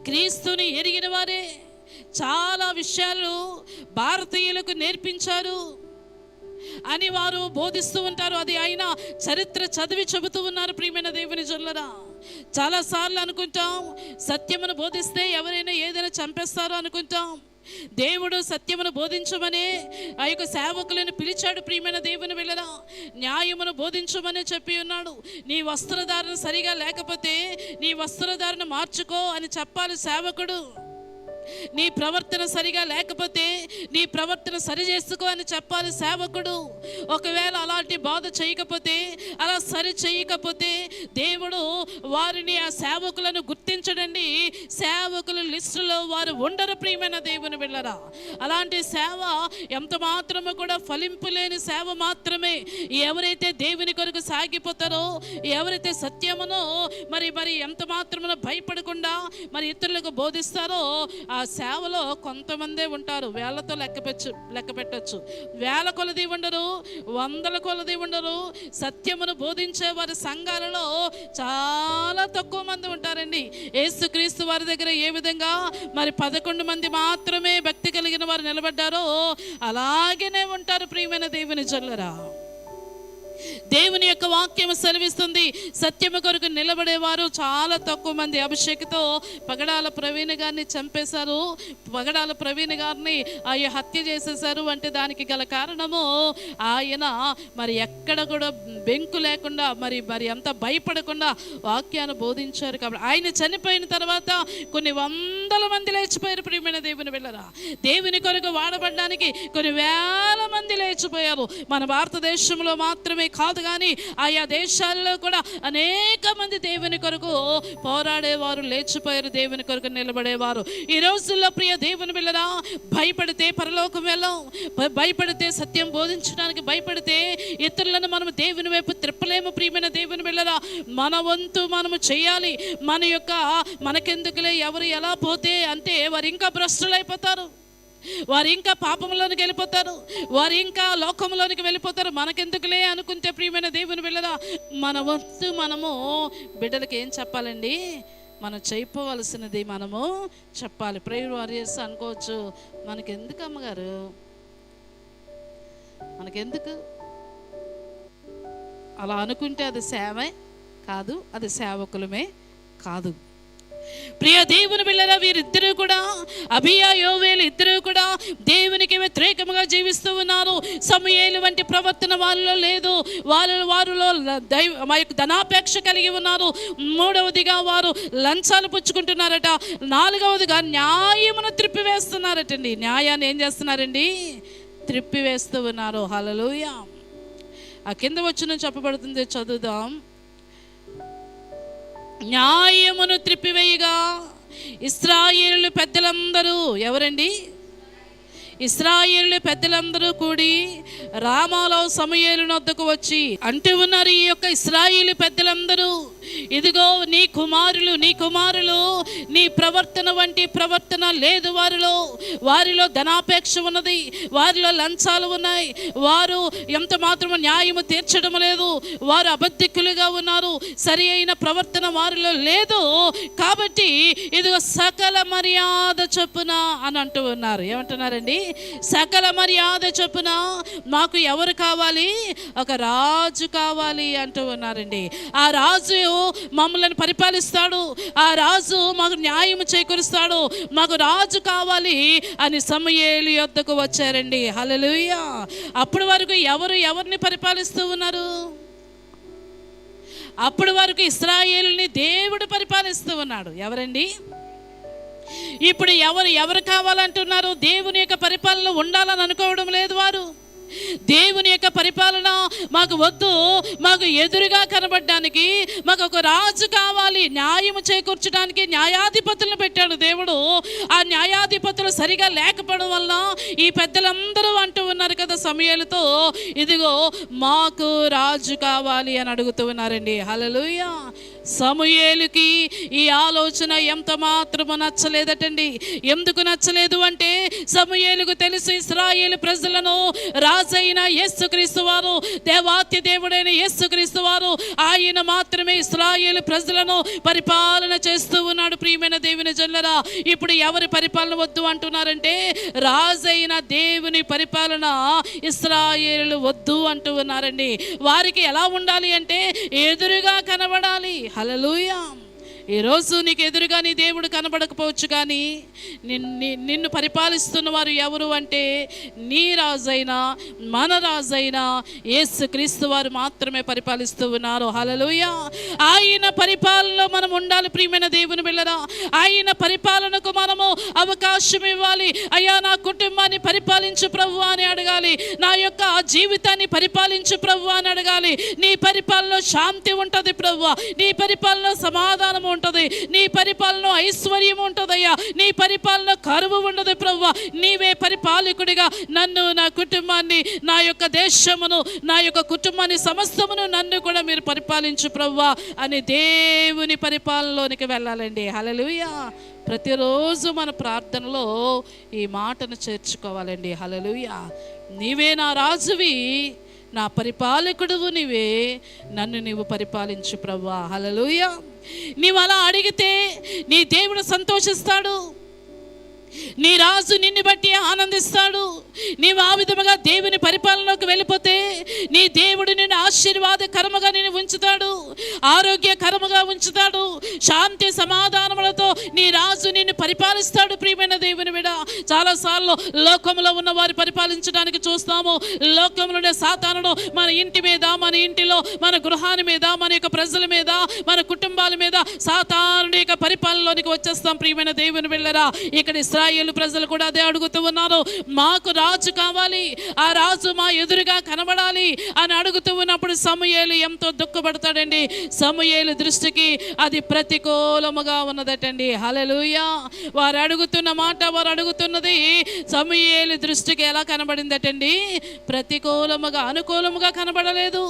క్రీస్తుని ఎరిగిన వారే చాలా విషయాలు భారతీయులకు నేర్పించారు అని వారు బోధిస్తూ ఉంటారు. అది ఆయన చరిత్ర చదివి చెబుతూ ఉన్నారు. ప్రియమైన దేవుని జనులారా, చాలాసార్లు అనుకుంటాం సత్యమును బోధిస్తే ఎవరైనా ఏదైనా చంపేస్తారో అనుకుంటాం. దేవుడు సత్యమును బోధించమని ఆ యొక్క సేవకులను పిలిచాడు. ప్రియమైన దేవుని బిడ్డలారా, న్యాయమును బోధించమని చెప్పి ఉన్నాడు. నీ వస్త్రధారణ సరిగా లేకపోతే నీ వస్త్రధారణ మార్చుకో అని చెప్పాలి సేవకుడు. నీ ప్రవర్తన సరిగా లేకపోతే నీ ప్రవర్తన సరి చేసుకో అని చెప్పాలి సేవకుడు. ఒకవేళ అలాంటి బాధ చేయకపోతే, అలా సరి చేయకపోతే దేవుడు వారిని, ఆ సేవకులను గుర్తించడండి. సేవకుల లిస్టులో వారు ఉండరు. ప్రియమైన దేవుని బిడ్డలారా, అలాంటి సేవ ఎంత మాత్రము కూడా ఫలింపు లేని సేవ మాత్రమే. ఎవరైతే దేవుని కొరకు సాగిపోతారో, ఎవరైతే సత్యమును మరి ఎంత మాత్రమున భయపడకుండా మరి ఇతరులకు బోధిస్తారో ఆ సేవలో కొంతమందే ఉంటారు, వేళ్లతో లెక్క పెట్టచ్చు. వేల కొలది ఉండరు, వందల కొలది ఉండరు. సత్యమును బోధించే వారి సంఘాలలో చాలా తక్కువ మంది ఉంటారండి. యేసుక్రీస్తు వారి దగ్గర ఏ విధంగా మరి 11 మంది మాత్రమే భక్తి కలిగిన వారు నిలబడ్డారో అలాగనే ఉంటారు ప్రియమైన దేవుని జనులారా. దేవుని యొక్క వాక్యం సెలవిస్తుంది, సత్యము కొరకు నిలబడేవారు చాలా తక్కువ మంది. అభిషేక్తో పగడాల ప్రవీణ్ గారిని చంపేశారు, పగడాల ప్రవీణ్ గారిని ఆయన హత్య చేసేశారు అంటే దానికి గల కారణము ఆయన మరి ఎక్కడ కూడా బెంకు లేకుండా మరి అంత భయపడకుండా వాక్యాన్ని బోధించారు. కాబట్టి ఆయన చనిపోయిన తర్వాత కొన్ని వందల మంది లేచిపోయారు ప్రియమైన దేవుని బిడ్డలారా. దేవుని కొరకు వాడబడడానికి కొన్ని వేల మంది లేచిపోయారు. మన భారతదేశంలో మాత్రమే కాదు కానీ ఆయా దేశాల్లో కూడా అనేక మంది దేవుని కొరకు పోరాడేవారు లేచిపోయారు, దేవుని కొరకు నిలబడేవారు. ఈ రోజుల్లో ప్రియ దేవుని బిడ్డలారా, భయపడితే పరలోకం వెళ్ళాం, భయపడితే సత్యం బోధించడానికి భయపడితే ఇతరులను మనం దేవుని వైపు త్రిప్పలేము ప్రియమైన దేవుని బిడ్డలారా. మన వంతు మనము చేయాలి. మనకెందుకులే ఎవరు ఎలా పోతే అంటే వారు ఇంకా భ్రష్టులైపోతారు, వారు ఇంకా పాపంలోనికి వెళ్ళిపోతారు, వారు ఇంకా లోకంలోనికి వెళ్ళిపోతారు. మనకెందుకులే అనుకుంటే ప్రియమైన దేవుని బిడ్డలారా, మన వంతు మనము బిడ్డలకి ఏం చెప్పాలండి? మనం చేయవలసినది మనము చెప్పాలి. ప్రేయర్ వారియర్స్ అనుకోవచ్చు, మనకెందుకు అమ్మగారు, మనకెందుకు అలా అనుకుంటే అది సేవే కాదు, అది సేవకులమే కాదు. ప్రియ దేవుని బిడ్డలారా, వీరిద్దరూ కూడా అబీయా యోవేలు ఇద్దరూ కూడా దేవునికి వ్యతిరేకంగా జీవిస్తూ ఉన్నారు. సమూయేలు వంటి ప్రవర్తన వాళ్ళలో లేదు. వారిలో ధనాపేక్ష కలిగి ఉన్నారు. మూడవదిగా వారు లంచాలు పుచ్చుకుంటున్నారట. నాలుగవదిగా న్యాయమును త్రిప్పివేస్తున్నారటండి. న్యాయాన్ని ఏం చేస్తున్నారండి? త్రిప్పివేస్తూ ఉన్నారు. హల్లెలూయా. ఆ కింద వచ్చిన చెప్పబడుతుంది, చదువుదాం. న్యాయమును త్రిప్పివేయగా ఇశ్రాయేలు పెద్దలందరూ, ఎవరండి? ఇశ్రాయేలు పెద్దలందరూ కూడి రామాలో సమూయేలు వద్దకు వచ్చి అంటూ ఉన్నారు, ఈ యొక్క ఇశ్రాయేలు పెద్దలందరూ, ఇదిగో నీ కుమారులు నీ ప్రవర్తన వంటి ప్రవర్తన లేదు వారిలో ధనాపేక్ష ఉన్నది, వారిలో లంచాలు ఉన్నాయి, వారు ఎంత మాత్రము న్యాయము తీర్చడం లేదు, వారు అబద్ధికులుగా ఉన్నారు, సరి అయిన ప్రవర్తన వారిలో లేదు. కాబట్టి ఇదిగో సకల మర్యాద చొప్పున అని అంటూ ఉన్నారు. ఏమంటున్నారండి? సకల మర్యాద చొప్పున మాకు ఎవరు కావాలి? ఒక రాజు కావాలి అంటూ ఉన్నారండి. ఆ రాజు మమ్మల్ని పరిపాలిస్తాడు, ఆ రాజు మాకు న్యాయం చేకూరుస్తాడు, మాకు రాజు కావాలి అని సమూయేలు యొద్దకు వచ్చారండి. హల్లెలూయా. అప్పటి వరకు ఎవరిని పరిపాలిస్తూ ఉన్నారు? అప్పటి వరకు ఇశ్రాయేలుని దేవుడు పరిపాలిస్తూ ఉన్నాడు. ఎవరండి? ఇప్పుడు ఎవరు కావాలంటున్నారు? దేవుని యొక్క పరిపాలన ఉండాలని అనుకోవడం లేదు వారు. దేవుని యొక్క పరిపాలన మాకు వద్దు, మాకు ఎదురుగా కనబడడానికి మాకు ఒక రాజు కావాలి, న్యాయము చేకూర్చడానికి న్యాయాధిపతులను పెట్టాడు దేవుడు. ఆ న్యాయాధిపతులు సరిగా లేకపోవడం వల్ల ఈ పెద్దలందరూ అంటూ ఉన్నారు కదా సమూయేలుతో, ఇదిగో మాకు రాజు కావాలి అని అడుగుతూ ఉన్నారండి. హల్లెలూయా. సమూయేలుకి ఈ ఆలోచన ఎంత మాత్రము నచ్చలేదటండి. ఎందుకు నచ్చలేదు అంటే సమూయేలుకు తెలుసు, ఇశ్రాయేలు ప్రజలను రాజైన యేసుక్రీస్తు వారు, దేవాతి దేవుడైన యేసుక్రీస్తు వారు, ఆయన మాత్రమే ఇశ్రాయేలు ప్రజలను పరిపాలన చేస్తూ ఉన్నాడు. ప్రియమైన దేవుని జనులారా, ఇప్పుడు ఎవరి పరిపాలన వద్దు అంటున్నారంటే రాజైన దేవుని పరిపాలన ఇశ్రాయేలు వద్దు అంటూ ఉన్నారండి. వారికి ఎలా ఉండాలి అంటే ఎదురుగా కనబడాలి. హల్లెలూయా. ఈరోజు నీకు ఎదురుగా నీ దేవుడు కనబడకపోవచ్చు, కానీ నిన్ను పరిపాలిస్తున్న వారు ఎవరు అంటే నీ రాజైనా మన రాజైనా యేసుక్రీస్తు వారు మాత్రమే పరిపాలిస్తూ ఉన్నారు. హల్లెలూయా. ఆయన పరిపాలనలో మనం ఉండాలి ప్రియమైన దేవుని బిడ్డలారా. ఆయన పరిపాలనకు మనము అవకాశం ఇవ్వాలి. అయ్యా నా కుటుంబాన్ని పరిపాలించు ప్రభువా అని అడగాలి. అడగాలి. నా యొక్క జీవితాన్ని పరిపాలించు ప్రభువా అని అడగాలి. నీ పరిపాలనలో శాంతి ఉంటుంది ప్రభువా, నీ పరిపాలనలో సమాధానం ఉంటుంది, నీ పరిపాలనలో ఐశ్వర్యం ఉంటుందయ్యా, నీ పరిపాలనలో కరువు ఉండదు ప్రభువా. నీవే పరిపాలకుడిగా నన్ను, నా కుటుంబాన్ని, నా యొక్క దేశమును, నా యొక్క కుటుంబాన్ని సమస్తమును నన్ను కూడా మీరు పరిపాలించు ప్రభువా అని దేవుని పరిపాలనలోనికి వెళ్ళాలండి. హల్లెలూయా. ప్రతిరోజు మన ప్రార్థనలో ఈ మాటను చేర్చుకోవాలండి. హల్లెలూయా. నీవే నా రాజువి, నా పరిపాలకుడువు నీవే, నన్ను నీవు పరిపాలించు ప్రభువా. హల్లెలూయా. నీవు అలా అడిగితే నీ దేవుడు సంతోషిస్తాడు, నీ రాజు నిన్ను బట్టి ఆనందిస్తాడు. నీవు ఆ విధముగా దేవుని పరిపాలనలోకి వెళ్ళిపోతే నీ దేవుడు నిన్ను ఆశీర్వాదకరముగా నిన్ను ఉంచుతాడు, ఆరోగ్యకరముగా ఉంచుతాడు, శాంతి సమాధానములతో నీ రాజు నిన్ను పరిపాలిస్తాడు. ప్రియమైన దేవుని బిడ్డ, చాలాసార్లు లోకంలో ఉన్న వారు పరిపాలించడానికి చూస్తాము. లోకంలోనే సాతానుడు మన ఇంటి మీద, మన ఇంటిలో, మన గృహాన్ని మీద, మన యొక్క ప్రజల మీద, మన కుటుంబాల మీద సాతానుడి యొక్క పరిపాలనలోనికి వచ్చేస్తాం. ప్రియమైన దేవుని బిడ్డలారా, ఇక్కడ ఇశ్రాయేలు ప్రజలు కూడా అదే అడుగుతూ ఉన్నారు. మాకు రాజు కావాలి, ఆ రాజు మా ఎదురుగా కనబడాలి అని అడుగుతూ ఉన్నప్పుడు సమూయేలు ఎంతో దుఃఖపడతాడండి. సమూయేలు దృష్టికి అది ప్రతికూలముగా ఉన్నదటండి. హల్లెలూయా. వారు అడుగుతున్న మాట, వారు అడుగుతున్నది సమూయేలు దృష్టికి ఎలా కనబడిందటండి? ప్రతికూలముగా, అనుకూలముగా కనబడలేదు,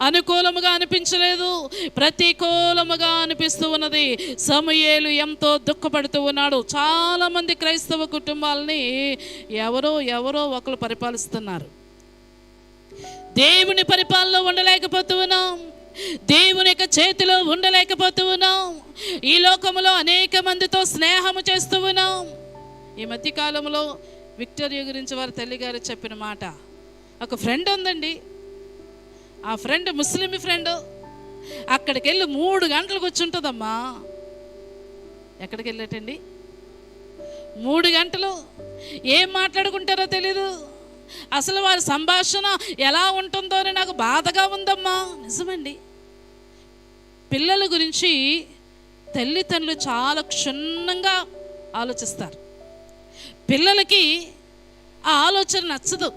అనుకూలముగా అనిపించలేదు, ప్రతికూలముగా అనిపిస్తూ ఉన్నది. సమూయేలు ఎంతో దుఃఖపడుతూ ఉన్నాడు. చాలా మంది క్రైస్తవ కుటుంబాలని ఎవరో ఒకరు పరిపాలిస్తున్నారు. దేవుని పరిపాలనలో ఉండలేకపోతూ ఉన్నాం, దేవుని యొక్క చేతిలో ఉండలేకపోతూ ఉన్నాం. ఈ లోకంలో అనేక మందితో స్నేహము చేస్తూ ఉన్నాం. ఈ మధ్య కాలంలో విక్టోరియా గురించి వారి తల్లిగారు చెప్పిన మాట, ఒక ఫ్రెండ్ ఉందండి, ఆ ఫ్రెండ్ ముస్లిం ఫ్రెండ్, అక్కడికి వెళ్ళి 3 గంటలు కూర్చుంటుందమ్మా. ఎక్కడికి వెళ్ళేటండి? 3 గంటలు. ఏం మాట్లాడుకుంటారో తెలీదు. అసలు వారి సంభాషణ ఎలా ఉంటుందో అని నాకు బాధగా ఉందమ్మా. నిజమండి. పిల్లల గురించి తల్లిదండ్రులు చాలా క్షుణ్ణంగా ఆలోచిస్తారు. పిల్లలకి ఆ ఆలోచన నచ్చదు.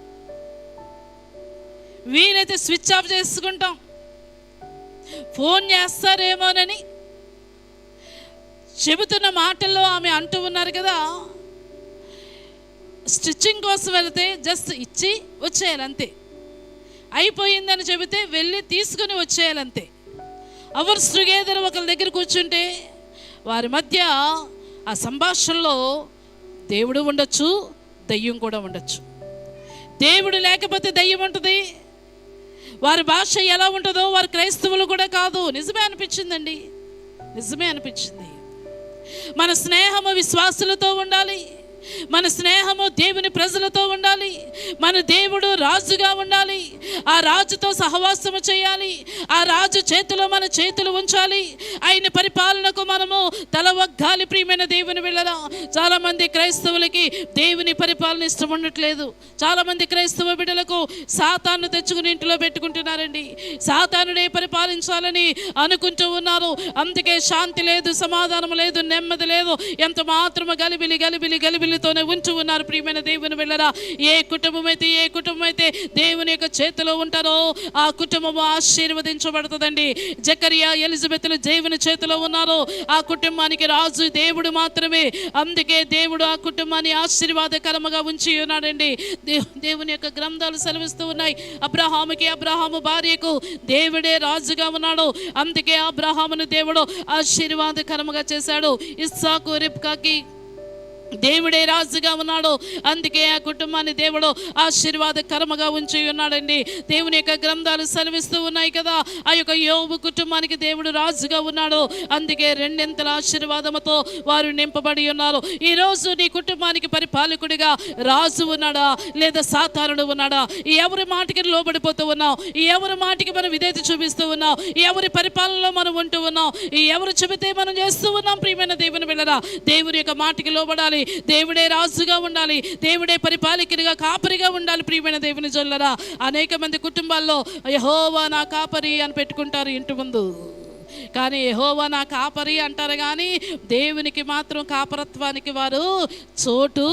వీలైతే స్విచ్ ఆఫ్ చేసుకుంటాం, ఫోన్ చేస్తారేమోనని. చెబుతున్న మాటల్లో ఆమె అంటూ ఉన్నారు కదా, స్టిచ్చింగ్ కోసం వెళితే జస్ట్ ఇచ్చి వచ్చేయాలంతే, అయిపోయిందని చెబితే వెళ్ళి తీసుకుని వచ్చేయాలంతే. అవర్స్ టుగెదర్ ఒకరి దగ్గర కూర్చుంటే వారి మధ్య ఆ సంభాషణలో దేవుడు ఉండొచ్చు, దయ్యం కూడా ఉండొచ్చు. దేవుడు లేకపోతే దయ్యం ఉంటుంది. వారి భాష ఎలా ఉంటుందో వారి క్రైస్తవులు కూడా కాదు. నిజమే అనిపించిందండి, నిజమే అనిపించింది. మన స్నేహము విశ్వాసులతో ఉండాలి, మన స్నేహము దేవుని ప్రజలతో ఉండాలి. మన దేవుడు రాజుగా ఉండాలి, ఆ రాజుతో సహవాసము చేయాలి, ఆ రాజు చేతిలో మన చేతులు ఉంచాలి, ఆయన పరిపాలనకు మనము తల వగ్గాలి. ప్రియమైన దేవుని బిడ్డలారా, చాలామంది క్రైస్తవులకి దేవుని పరిపాలన ఇష్టం ఉండట్లేదు. చాలామంది క్రైస్తవ బిడ్డలకు సాతాను తెచ్చుకుని ఇంట్లో పెట్టుకుంటున్నారండి. సాతానుడే పరిపాలించాలని అనుకుంటూ ఉన్నారు. అందుకే శాంతి లేదు, సమాధానం లేదు, నెమ్మది లేదు, ఎంత మాత్రము గలిబిలి గలిబిలి గలిబిలితోనే ఉంటూ ఉన్నారు. ప్రియమైన దేవుని బిడ్డలారా, ఏ కుటుంబం అయితే దేవుని యొక్క చేతిలో ఉంటారో ఆ కుటుంబము ఆశీర్వదించబడుతుందండి. జకరియా ఎలిజబెత్లు దేవుని చేతిలో ఉన్నారు. ఆ కుటుంబానికి రాజు దేవుడు మాత్రమే. అందుకే దేవుడు ఆ కుటుంబాన్ని ఆశీర్వాదకరముగా ఉంచి ఉన్నాడండి. దేవుని యొక్క గ్రంథాలు సెలవిస్తూ ఉన్నాయి, అబ్రహాము భార్యకు దేవుడే రాజుగా ఉన్నాడు. అందుకే అబ్రహామును దేవుడు ఆశీర్వాదకరముగా చేశాడు. ఇస్సాకు రిబ్కాకి దేవుడే రాజుగా ఉన్నాడు. అందుకే ఆ కుటుంబాన్ని దేవుడు ఆశీర్వాదకరముగా ఉంచి ఉన్నాడండి. దేవుని యొక్క గ్రంథాలు సెలవిస్తూ ఉన్నాయి కదా, ఆ యొక్క యోబు కుటుంబానికి దేవుడు రాజుగా ఉన్నాడు. అందుకే 2 ఆశీర్వాదముతో వారు నింపబడి ఉన్నారు. ఈరోజు నీ కుటుంబానికి పరిపాలకుడిగా రాజు ఉన్నాడా లేదా సాతానుడు ఉన్నాడా? ఎవరి మాటకి లోబడిపోతూ ఉన్నావు? ఎవరి మాటకి మనం విధేయత చూపిస్తూ ఉన్నాం? ఎవరి పరిపాలనలో మనం ఉంటూ ఉన్నాం? ఎవరు చెబితే మనం చేస్తూ ఉన్నాం? ప్రియమైన దేవుని బిడ్డలారా, దేవుని యొక్క మాటకి లోబడాలి. దేవుడే రాజుగా ఉండాలి, దేవుడే పరిపాలకుడిగా కాపరిగా ఉండాలి. ప్రియమైన దేవుని జనులారా, అనేక మంది కుటుంబాల్లో యెహోవా నా కాపరి అని పెట్టుకుంటారు ఇంటి ముందు, కానీ యెహోవా నా కాపరి అంటారు, కానీ దేవునికి మాత్రం కాపరత్వానికి వారు చోటు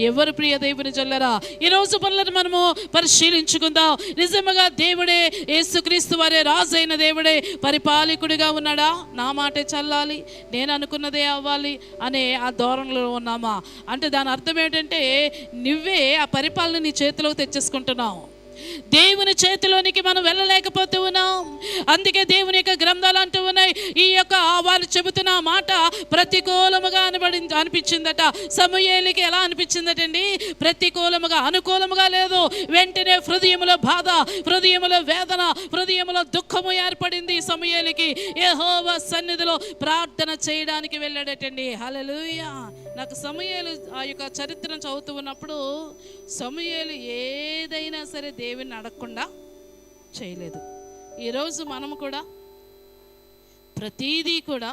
ఎవరు? ప్రియ దేవుని జల్లరా, ఈరోజు పనులను మనము పరిశీలించుకుందాం. నిజముగా దేవుడే, యేసుక్రీస్తు వారే రాజు అయిన దేవుడే పరిపాలకుడిగా ఉన్నాడా? నా మాటే చల్లాలి, నేను అనుకున్నదే అవ్వాలి అనే ఆ ధోరణిలో ఉన్నామా? అంటే దాని అర్థం ఏంటంటే నువ్వే ఆ పరిపాలన నీ చేతిలోకి తెచ్చేసుకుంటున్నావు. దేవుని చేతిలోనికి మనం వెళ్ళలేకపోతూ ఉన్నాం. అందుకే దేవుని యొక్క గ్రంథాలు అంటూ ఉన్నాయి, ఈ యొక్క వారు చెబుతున్న మాట ప్రతికూలముగా అనిపించిందట. సమూయేలుకి ఎలా అనిపించిందటండి? ప్రతికూలముగా, అనుకూలముగా లేదు. వెంటనే హృదయములో బాధ, హృదయములో వేదన, హృదయములో దుఃఖము ఏర్పడింది సమూయేలుకి. యెహోవా సన్నిధిలో ప్రార్థన చేయడానికి వెళ్ళాడటండి. హల్లెలూయా. నాకు సమూయేలు ఆ యొక్క చరిత్రను చదువుతూ ఉన్నప్పుడు సమూయేలు ఏదైనా సరే దేవుని అడగకుండా చేయలేదు. ఈరోజు మనము కూడా ప్రతిదీ కూడా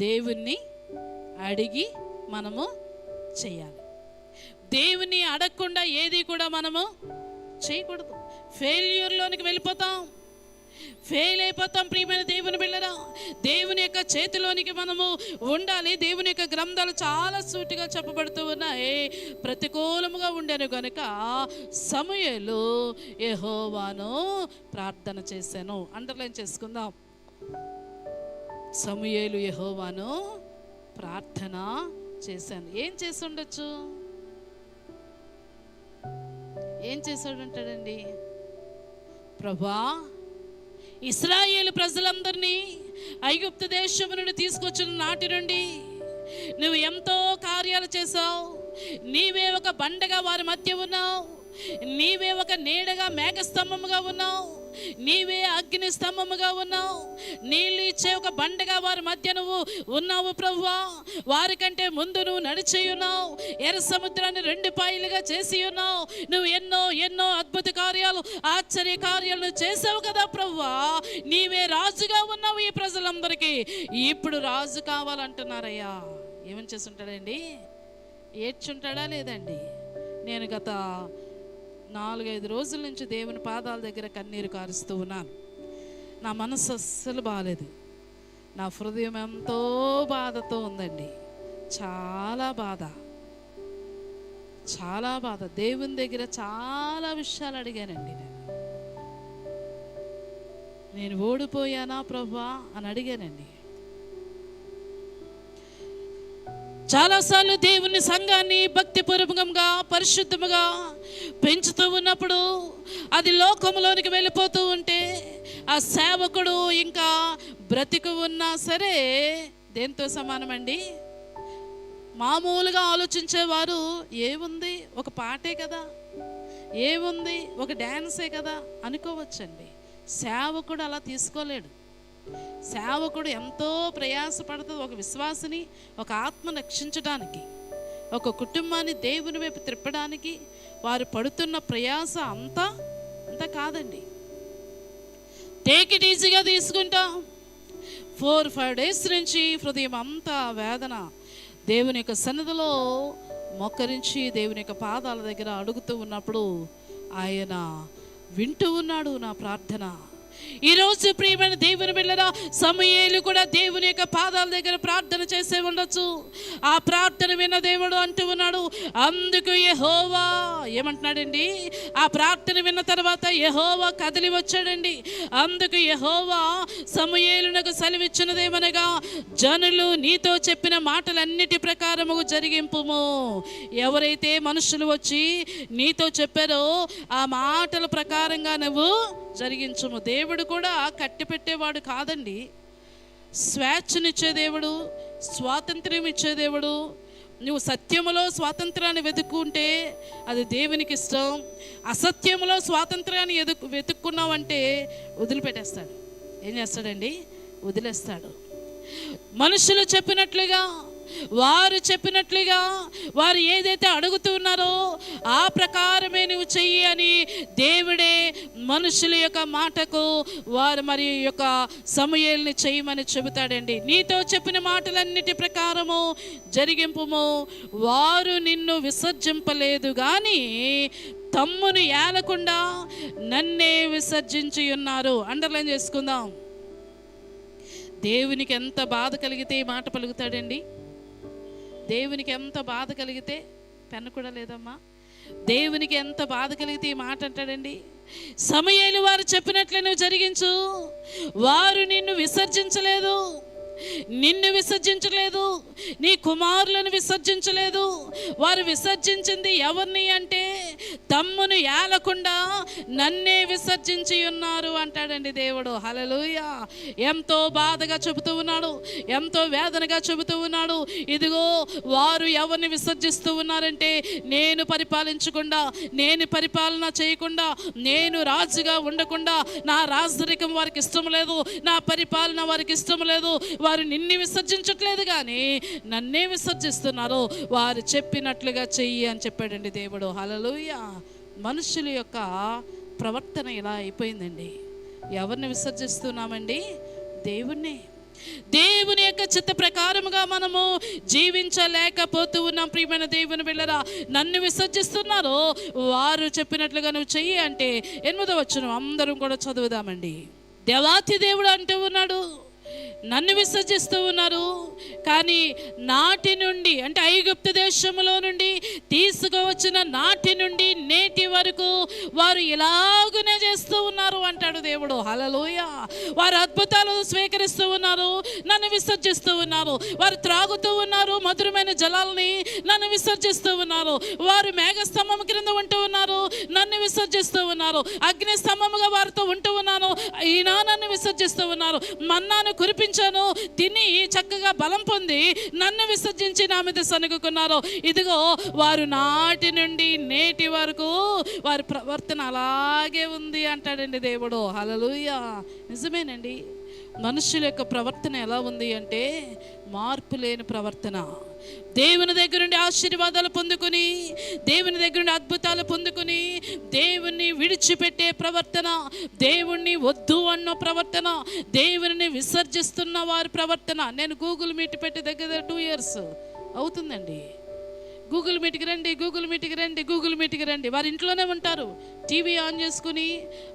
దేవుణ్ణి అడిగి మనము చేయాలి. దేవుని అడగకుండా ఏది కూడా మనము చేయకూడదు. ఫెయిల్యూర్లోనికి వెళ్ళిపోతాం, ఫెయిల్ అయిపోతాం. ప్రియమైన దేవుని బిడ్డరా, దేవుని యొక్క చేతిలోనికి మనము ఉండాలి. దేవుని యొక్క గ్రంథాలు చాలా సూటిగా చెప్పబడుతూ ఉన్నాయి. ప్రతికూలముగా ఉండేను కనుక సమూయేలు యెహోవాను ప్రార్థన చేశాను. అండర్లైన్ చేసుకుందాం. సమూయేలు యెహోవాను ప్రార్థన చేశాను. ఏం చేసి ఉండొచ్చు? ఏం చేశాడు అంటాడండి? ప్రభా, ఇశ్రాయేలు ప్రజలందరినీ ఐగుప్తు దేశము నుండి తీసుకొచ్చిన నాటి నుండి నువ్వు ఎంతో కార్యాలు చేసావు. నీవే ఒక బండగా వారి మధ్య ఉన్నావు, నీవే ఒక నీడగా మేఘస్తంభముగా ఉన్నావు, నీవే అగ్ని స్తంభముగా ఉన్నావు, నీళ్ళు ఇచ్చే ఒక బండగా వారి మధ్య నువ్వు ఉన్నావు ప్రభువా. వారికంటే ముందు నువ్వు నడిచి ఉన్నావు, ఎర్ర సముద్రాన్ని 2 పాయలుగా చేసి ఉన్నావు. నువ్వు ఎన్నో ఎన్నో అద్భుత కార్యాలు, ఆశ్చర్య కార్యాలను చేసావు కదా ప్రభువా. నీవే రాజుగా ఉన్నావు ఈ ప్రజలందరికీ. ఇప్పుడు రాజు కావాలంటున్నారయ్యా. ఏమని చేస్తుంటాడండి? ఏడ్చుంటాడా లేదండి? నేను గత 4-5 రోజుల నుంచి దేవుని పాదాల దగ్గర కన్నీరు కారుస్తూ ఉన్నాను. నా మనసు అస్సలు బాగాలేదు. నా హృదయం ఎంతో బాధతో ఉందండి. చాలా బాధ, చాలా బాధ. దేవుని దగ్గర చాలా విషయాలు అడిగానండి. నేను ఓడిపోయానా ప్రభా అని అడిగానండి. చాలాసార్లు దేవుని సంఘాన్ని భక్తిపూర్వకంగా పరిశుద్ధముగా పెంచుతూ ఉన్నప్పుడు అది లోకంలోనికి వెళ్ళిపోతూ ఉంటే ఆ సేవకుడు ఇంకా బ్రతికి ఉన్నా సరే దేంతో సమానమండి? మామూలుగా ఆలోచించేవారు ఏముంది, ఒక పాటే కదా, ఏముంది, ఒక డ్యాన్సే కదా అనుకోవచ్చండి. సేవకుడు అలా తీసుకోలేడు. సేవకుడు ఎంతో ప్రయాసపడుతుంది ఒక విశ్వాసిని, ఒక ఆత్మ రక్షించడానికి, ఒక కుటుంబాన్ని దేవుని వైపు త్రిప్పడానికి. వారు పడుతున్న ప్రయాస అంతా కాదండి. టేక్ ఇట్ ఈజీగా తీసుకుంటాం. 4-5 డేస్ నుంచి హృదయం అంతా వేదన. దేవుని యొక్క సన్నిధిలో మొక్కరించి దేవుని యొక్క పాదాల దగ్గర అడుగుతూ ఉన్నప్పుడు ఆయన వింటూ ఉన్నాడు నా ప్రార్థన. ఈరోజు ప్రియమైన దేవుని బిడ్డలారా, సమూయేలు కూడా దేవుని యొక్క పాదాల దగ్గర ప్రార్థన చేసే ఉండొచ్చు. ఆ ప్రార్థన విన్న దేవుడు అంటూ ఉన్నాడు, అందుకు యెహోవా ఏమంటున్నాడండి? ఆ ప్రార్థన విన్న తర్వాత యెహోవా కదిలి వచ్చాడండి. అందుకు యెహోవా సమూయేలునకు సెలవిచ్చినదేమనగా, జనులు నీతో చెప్పిన మాటలన్నిటి ప్రకారము జరిగింపుము. ఎవరైతే మనుషులు వచ్చి నీతో చెప్పారో ఆ మాటల ప్రకారంగా నువ్వు జరిగించుము. దేవుడు కూడా కట్టి పెట్టేవాడు కాదండి. స్వేచ్ఛనిచ్చే దేవుడు, స్వాతంత్ర్యం ఇచ్చే దేవుడు. నువ్వు సత్యములో స్వాతంత్రాన్ని వెతుక్కుంటే అది దేవునికి ఇష్టం. అసత్యములో స్వాతంత్రాన్ని వెతుక్కున్నావంటే వదిలిపెట్టేస్తాడు. ఏం చేస్తాడండి? వదిలేస్తాడు. మనుషులు చెప్పినట్లుగా, వారు చెప్పినట్లుగా, వారు ఏదైతే అడుగుతున్నారో ఆ ప్రకారమే నువ్వు చెయ్యి అని దేవుడే మనుషుల యొక్క మాటకు వారు మరి యొక్క సమూయేలుని చేయమని చెబుతాడండి. నీతో చెప్పిన మాటలన్నిటి ప్రకారము జరిగింపుము. వారు నిన్ను విసర్జింపలేదు కానీ తమ్మును ఏలకుండా నన్నే విసర్జించి ఉన్నారు. అండర్లైన్ చేసుకుందాం. దేవునికి ఎంత బాధ కలిగితే ఈ మాట పలుకుతాడండి? దేవునికి ఎంత బాధ కలిగితే, పెన్ను కూడా లేదమ్మా, దేవునికి ఎంత బాధ కలిగితే ఈ మాట అంటాడండి? సమూయేలు వారు చెప్పినట్లే నువ్వు జరిగించు. వారు నిన్ను విసర్జించలేదు, నిన్ను విసర్జించలేదు, నీ కుమారులను విసర్జించలేదు. వారు విసర్జించింది ఎవరిని అంటే తమ్మును ఏలకుండా నన్నే విసర్జించి ఉన్నారు అంటాడండి దేవుడు. హల్లెలూయా! ఎంతో బాధగా చెబుతూ ఉన్నాడు, ఎంతో వేదనగా చెబుతూ ఉన్నాడు. ఇదిగో వారు ఎవరిని విసర్జిస్తూ ఉన్నారంటే, నేను పరిపాలించకుండా, నేను పరిపాలన చేయకుండా, నేను రాజుగా ఉండకుండా, నా రాజరికం వారికి ఇష్టం లేదు, నా పరిపాలన వారికి ఇష్టం లేదు. వారు నిన్ను విసర్జించట్లేదు కానీ నన్నే విసర్జిస్తున్నారు. వారు చెప్పినట్లుగా చెయ్యి అని చెప్పాడండి దేవుడు. హల్లెలూయా! మనుషుల యొక్క ప్రవర్తన ఇలా అయిపోయిందండి. ఎవరిని విసర్జిస్తున్నామండి? దేవుణ్ణి. దేవుని యొక్క చిత్త ప్రకారముగా మనము జీవించలేకపోతూ ఉన్నాం. ప్రియమైన దేవుని బిడ్డలారా, నన్ను విసర్జిస్తున్నారు, వారు చెప్పినట్లుగా నువ్వు చెయ్యి అంటే 8వ వచనం అందరం కూడా చదువుదామండి. దేవాతి దేవుడు అంటూ ఉన్నాడు, నన్ను విసర్జిస్తూ ఉన్నారు, కానీ నాటి నుండి అంటే ఐగుప్తు దేశంలో నుండి తీసుకువచ్చిన నాటి నుండి నేటి వరకు వారు ఇలాగునే చేస్తూ ఉన్నారు అంటాడు దేవుడు. హల్లెలూయా! వారు అద్భుతాలు స్వీకరిస్తూ ఉన్నారు, నన్ను విసర్జిస్తూ ఉన్నారు. వారు త్రాగుతూ ఉన్నారు మధురమైన జలాలని, నన్ను విసర్జిస్తూ ఉన్నారు. వారు మేఘస్తంభం క్రింద ఉంటూ ఉన్నారు, నన్ను విసర్జిస్తూ ఉన్నారు. అగ్ని స్తంభముగా వారితో ఉంటూ ఉన్నాను, అయినా నన్ను విసర్జిస్తూ ఉన్నారు. మన్నాను కురిపించాను, తిని చక్కగా బలం పొంది నన్ను విసర్జించి నా మీద సనుగుకున్నారు. ఇదిగో వారు నాటి నుండి నేటి వరకు వారి ప్రవర్తన అలాగే ఉంది అంటాడండి దేవుడు. హల్లెలూయా! నిజమేనండి. మనుషుల యొక్క ప్రవర్తన ఎలా ఉంది అంటే మార్పు లేని ప్రవర్తన. దేవుని దగ్గర నుండి ఆశీర్వాదాలు పొందుకుని, దేవుని దగ్గర నుండి అద్భుతాలు పొందుకుని, దేవుణ్ణి విడిచిపెట్టే ప్రవర్తన, దేవుణ్ణి వద్దు అన్న ప్రవర్తన, దేవుని విసర్జిస్తున్న వారి ప్రవర్తన. నేను గూగుల్ మీట్ పెట్టి దగ్గర 2 years అవుతుందండి. గూగుల్ మీట్కి రండి, గూగుల్ మీట్కి రండి, గూగుల్ మీట్కి రండి. వారి ఇంట్లోనే ఉంటారు, టీవీ ఆన్ చేసుకుని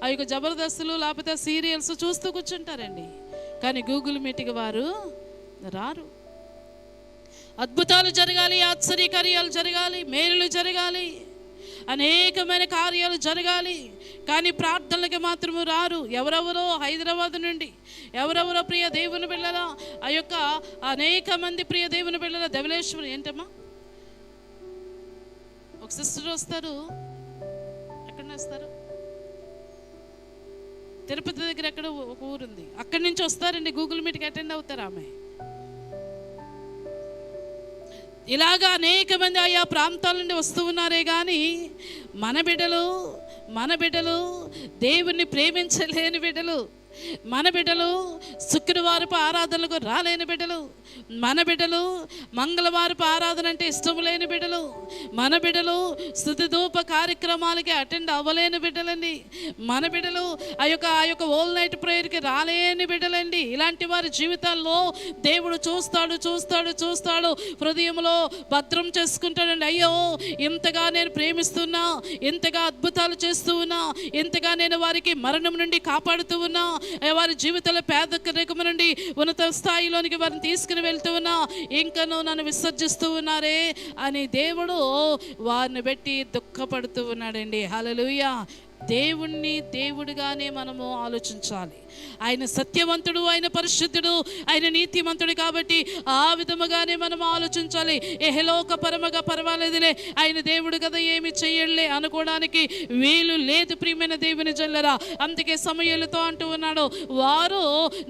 ఆ యొక్క జబర్దస్తులు లేకపోతే సీరియల్స్ చూస్తూ కూర్చుంటారండి. కానీ గూగుల్ మీట్కి వారు రారు. అద్భుతాలు జరగాలి, ఆశ్చర్యకార్యాలు జరగాలి, మేలులు జరగాలి, అనేకమైన కార్యాలు జరగాలి, కానీ ప్రార్థనలకి మాత్రము రారు. ఎవరెవరో హైదరాబాద్ నుండి, ఎవరెవరో ప్రియ దేవుని బిడ్డల, ఆ యొక్క అనేక మంది ప్రియ దేవుని బిడ్డల ధవళేశ్వరి ఏంటమ్మా ఒక సిస్టర్ వస్తారు. ఎక్కడ వస్తారు? తిరుపతి దగ్గర ఎక్కడ ఒక ఊరుంది, అక్కడి నుంచి వస్తారండి. గూగుల్ మీట్కి అటెండ్ అవుతారు ఆమె. ఇలాగా అనేక మంది ఆయా ప్రాంతాల నుండి వస్తూ ఉన్నారే కానీ మన బిడ్డలు దేవుణ్ణి ప్రేమించలేని బిడ్డలు, మన బిడ్డలు శుక్రవారపు ఆరాధనలకు రాలేని బిడ్డలు, మన బిడ్డలు మంగళవారపు ఆరాధన అంటే ఇష్టం లేని బిడ్డలు, మన బిడ్డలు స్తుతి ధూప కార్యక్రమాలకి అటెండ్ అవ్వలేని బిడ్డలండి, మన బిడ్డలు ఆ యొక్క ఓల్ నైట్ ప్రేయర్కి రాలేని బిడ్డలండి. ఇలాంటి వారి జీవితాల్లో దేవుడు చూస్తాడు, హృదయంలో భద్రం చేసుకుంటాడండి. అయ్యో, ఇంతగా నేను ప్రేమిస్తున్నా, ఇంతగా అద్భుతాలు చేస్తూ ఉన్నా, ఇంతగా నేను వారికి మరణం నుండి కాపాడుతూ ఉన్నా, వారి జీవితంలో పేదరికం నుండి ఉన్నత స్థాయిలోనికి వారిని తీసుకుని వెళ్తూ ఉన్నా, ఇంకనూ నన్ను విసర్జిస్తూ ఉన్నారే అని దేవుడు వారిని బట్టి దుఃఖపడుతూ ఉన్నాడండి. హల్లెలూయా! దేవుణ్ణి దేవుడిగానే మనము ఆలోచించాలి. ఆయన సత్యవంతుడు, ఆయన పరిశుద్ధుడు, ఆయన నీతిమంతుడు కాబట్టి ఆ విధముగానే మనం ఆలోచించాలి. ఎహలోక పరమగా పర్వాలేదులే, ఆయన దేవుడు కదా ఏమి చెయ్యలే అనుకోవడానికి వీలు లేదు ప్రియమైన దేవుని జల్లరా. అందుకే సమూయేలుతో అంటూ ఉన్నాడు, వారు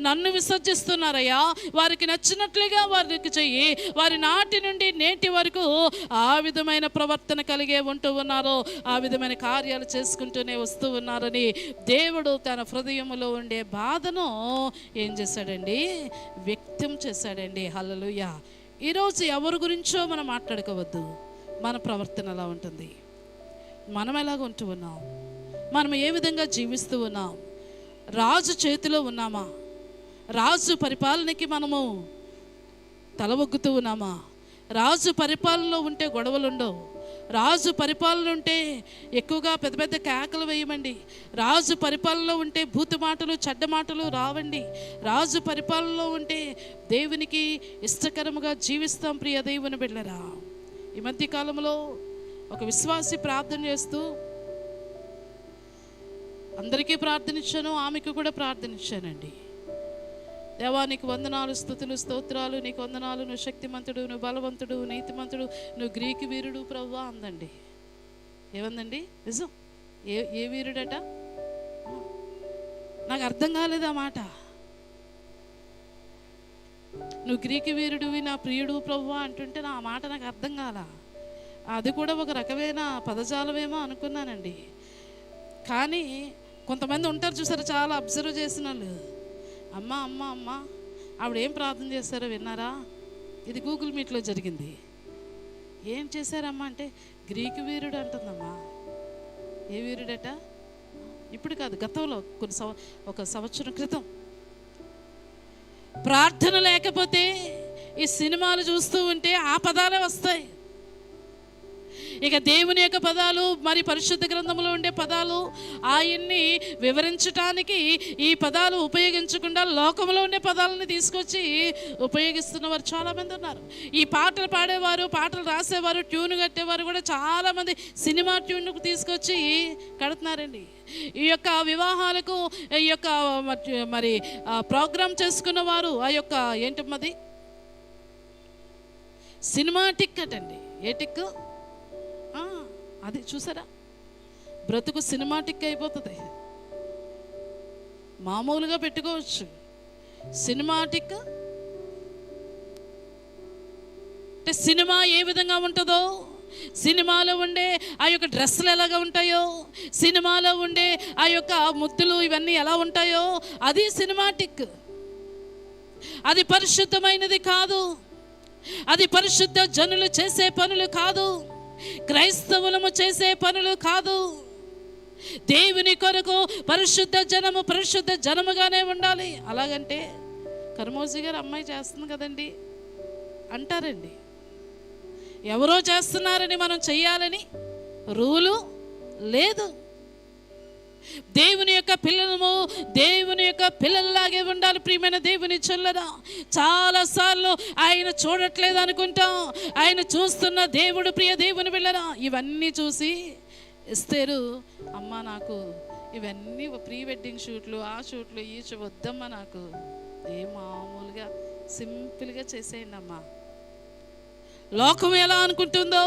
నన్ను విసర్జిస్తున్నారయ్యా, వారికి నచ్చినట్లుగా వారికి చెయ్యి, వారి నాటి నుండి నేటి వరకు ఆ విధమైన ప్రవర్తన కలిగే ఉంటూ ఉన్నారు, ఆ విధమైన కార్యాలు చేసుకుంటూనే వస్తూ ఉన్నారని దేవుడు తన హృదయంలో ఉండే బాధను ఏం చేశాడండి? వ్యక్తం చేశాడండి. హల్లెలూయా! ఈరోజు ఎవరి గురించో మనం మాట్లాడుకోవద్దు. మన ప్రవర్తన ఎలా ఉంటుంది, మనం ఎలాగ ఉంటూ ఉన్నాం, మనం ఏ విధంగా జీవిస్తూ ఉన్నాం, రాజు చేతిలో ఉన్నామా, రాజు పరిపాలనకి మనము తల ఒగ్గుతూ ఉన్నామా? రాజు పరిపాలనలో ఉంటే గొడవలు ఉండవు, రాజు పరిపాలన ఉంటే ఎక్కువగా పెద్ద పెద్ద కేకలు వేయమండి. రాజు పరిపాలనలో ఉంటే భూత మాటలు చెడ్డ మాటలు రావండి. రాజు పరిపాలనలో ఉంటే దేవునికి ఇష్టకరముగా జీవిస్తాం. ప్రియ దేవుని బిడ్డలారా, ఈ మధ్య కాలంలో ఒక విశ్వాసి ప్రార్థన చేస్తూ, అందరికీ ప్రార్థనిచ్చాను, ఆమెకు కూడా ప్రార్థనిచ్చానండి. దేవా నీకు వందనాలు, స్తుతులు, స్తోత్రాలు, నీకు వందనాలు, నువ్వు శక్తిమంతుడు, నువ్వు బలవంతుడు, నీతిమంతుడు, నువ్వు గ్రీకు వీరుడు ప్రభువా అందండి. ఏమందండి? నిజం. ఏ వీరుడట? నాకు అర్థం కాలేదు ఆ మాట. నువ్వు గ్రీకు వీరుడివి, నా ప్రియుడు ప్రభువా అంటుంటే నా మాట నాకు అర్థం కాల. అది కూడా ఒక రకమైన పదజాలమేమో అనుకున్నానండి. కానీ కొంతమంది ఉంటారు చూసారు, చాలా అబ్జర్వ్ చేసిన వాళ్ళు, అమ్మ అమ్మ అమ్మ ఆవిడ ఏం ప్రార్థన చేస్తారో విన్నారా? ఇది గూగుల్ మీట్లో జరిగింది. ఏం చేశారమ్మా అంటే గ్రీకు వీరుడు అంటుందమ్మా. ఏ వీరుడట? ఇప్పుడు కాదు, గతంలో ఒక సంవత్సరం క్రితం. ప్రార్థన లేకపోతే ఈ సినిమాలు చూస్తూ ఉంటే ఆ పదాలే వస్తాయి. ఇక దేవుని యొక్క పదాలు, మరి పరిశుద్ధ గ్రంథంలో ఉండే పదాలు, ఆయన్ని వివరించటానికి ఈ పదాలు ఉపయోగించకుండా లోకంలో ఉండే పదాలని తీసుకొచ్చి ఉపయోగిస్తున్న వారు చాలామంది ఉన్నారు. ఈ పాటలు పాడేవారు, పాటలు రాసేవారు, ట్యూన్ కట్టేవారు కూడా చాలామంది సినిమా ట్యూన్కు తీసుకొచ్చి కడుతున్నారండి. ఈ యొక్క వివాహాలకు ఈ యొక్క మరి ప్రోగ్రామ్ చేసుకున్న వారు ఆ యొక్క ఏంటమ్మది సినిమా టిక్ అండి. ఏ టిక్? అది చూసారా, బ్రతుకు సినిమాటిక్ అయిపోతుంది. మామూలుగా పెట్టుకోవచ్చు, సినిమాటిక్ అంటే సినిమా ఏ విధంగా ఉంటుందో, సినిమాలో ఉండే ఆ యొక్క డ్రెస్సులు ఎలాగా ఉంటాయో, సినిమాలో ఉండే ఆ యొక్క ముద్దులు ఇవన్నీ ఎలా ఉంటాయో, అది సినిమాటిక్. అది పరిశుద్ధమైనది కాదు. అది పరిశుద్ధ జనులు చేసే పనులు కాదు. క్రైస్తవులము చేసే పనులు కాదు. దేవుని కొరకు పరిశుద్ధ జనముగానే ఉండాలి. అలాగంటే కర్మోజీ గారు అమ్మాయి చేస్తుంది కదండి అంటారండి. ఎవరో చేస్తున్నారని మనం చెయ్యాలని రూలు లేదు. దేవుని యొక్క పిల్లలము దేవుని యొక్క పిల్లల్లాగే ఉండాలి. ప్రియమైన దేవుని చెల్లరా, చాలాసార్లు ఆయన చూడట్లేదు అనుకుంటాం, ఆయన చూస్తున్న దేవుడు. ప్రియ దేవుని పిల్లరా, ఇవన్నీ చూసి ఎస్తేరు, అమ్మ నాకు ఇవన్నీ ప్రీ వెడ్డింగ్ షూట్లు, ఆ షూట్లు, ఈ వద్దమ్మా, నాకు ఏ మామూలుగా సింపుల్గా చేసేయండి అమ్మా. లోకం ఎలా అనుకుంటుందో,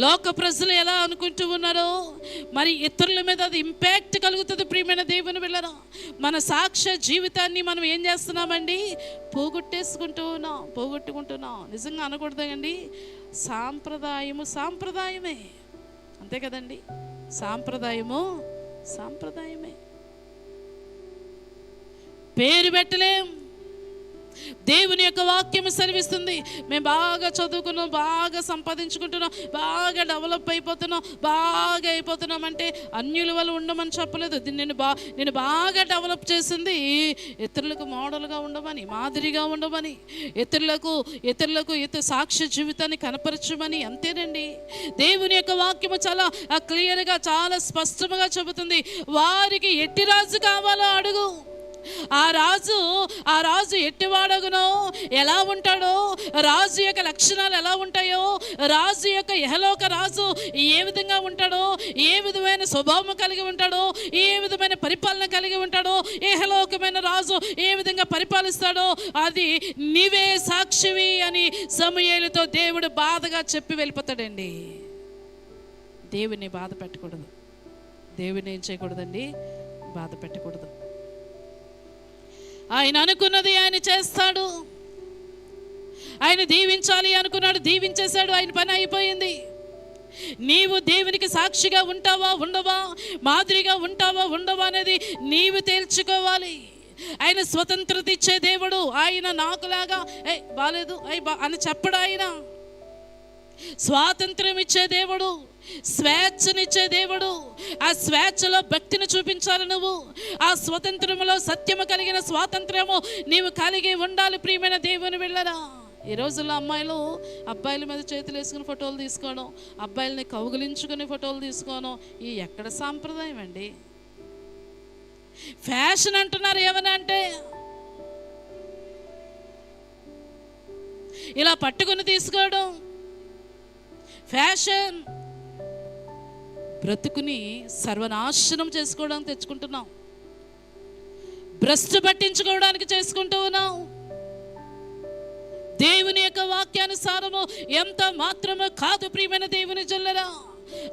లోక ప్రజలు ఎలా అనుకుంటూ ఉన్నారో, మరి ఇతరుల మీద అది ఇంపాక్ట్ కలుగుతుంది. ప్రియమైన దేవుని బిడ్డలారా, మన సాక్ష్య జీవితాన్ని మనం ఏం చేస్తున్నామండి? పోగొట్టుకుంటున్నాం. నిజంగా అనకూడదండి. సాంప్రదాయమే, అంతే కదండి. సాంప్రదాయమే. పేరు పెట్టలేం. దేవుని యొక్క వాక్యం సెలవిస్తుంది, మేము బాగా చదువుకున్నాం, బాగా సంపాదించుకుంటున్నాం, బాగా డెవలప్ అయిపోతున్నాం అంటే అన్యుల వల్ల ఉండమని చెప్పలేదు. నేను బాగా డెవలప్ చేసింది ఇతరులకు మోడల్గా ఉండమని, మాదిరిగా ఉండమని, ఇతరులకు సాక్ష్య జీవితాన్ని కనపరచమని, అంతేనండి. దేవుని యొక్క వాక్యము చాలా క్లియర్గా, చాలా స్పష్టంగా చెబుతుంది. వారికి ఎట్టి రాజు కావాలో అడుగు. ఆ రాజు ఎట్టివాడగునో, ఎలా ఉంటాడో, రాజు యొక్క లక్షణాలు ఎలా ఉంటాయో, రాజు యొక్క యహలోక రాజు ఏ విధంగా ఉంటాడో, ఏ విధమైన స్వభావం కలిగి ఉంటాడో, ఏ విధమైన పరిపాలన కలిగి ఉంటాడో, యహలోకమైన రాజు ఏ విధంగా పరిపాలిస్తాడో, అది నీవే సాక్షివి అని సమూయేలుతో దేవుడు బాధగా చెప్పి వెళ్ళిపోతాడండి. దేవుని బాధ పెట్టకూడదు. దేవుని ఏం చేయకూడదండి? బాధ పెట్టకూడదు. ఆయన అనుకున్నది ఆయన చేస్తాడు. ఆయన దీవించాలి అనుకున్నాడు, దీవించేశాడు, ఆయన పని అయిపోయింది. నీవు దేవునికి సాక్షిగా ఉంటావా ఉండవా, మాదిరిగా ఉంటావా ఉండవా అనేది నీవు తేల్చుకోవాలి. ఆయన స్వతంత్రత ఇచ్చే దేవుడు. ఆయన నాకులాగా బాలేదు అని చెప్పడు. ఆయన స్వాతంత్రం ఇచ్చే దేవుడు, స్వేచ్ఛనిచ్చే దేవుడు. ఆ స్వేచ్ఛలో భక్తిని చూపించాలి నువ్వు. ఆ స్వతంత్రములో సత్యము కలిగిన స్వాతంత్రము నీవు కలిగి ఉండాలి. ప్రియమైన దేవుని బిడ్డలారా, ఈ రోజుల్లో అమ్మాయిలు అబ్బాయిల మీద చేతులు వేసుకుని ఫోటోలు తీసుకోవడం, అబ్బాయిలని కౌగిలించుకుని ఫోటోలు తీసుకోవడం, ఈ ఎక్కడ సాంప్రదాయం అండి? ఫ్యాషన్ అంటున్నారు. ఏమని అంటే ఇలా పట్టుకుని తీసుకోవడం ఫ్యాషన్. బ్రతుకుని సర్వనాశనం చేసుకోవడానికి తెచ్చుకుంటున్నాం, భ్రష్టు పట్టించుకోవడానికి చేసుకుంటూ ఉన్నాం. దేవుని యొక్క వాక్యానుసారము ఎంత మాత్రము కాదు ప్రియమైన దేవుని జల్లరా.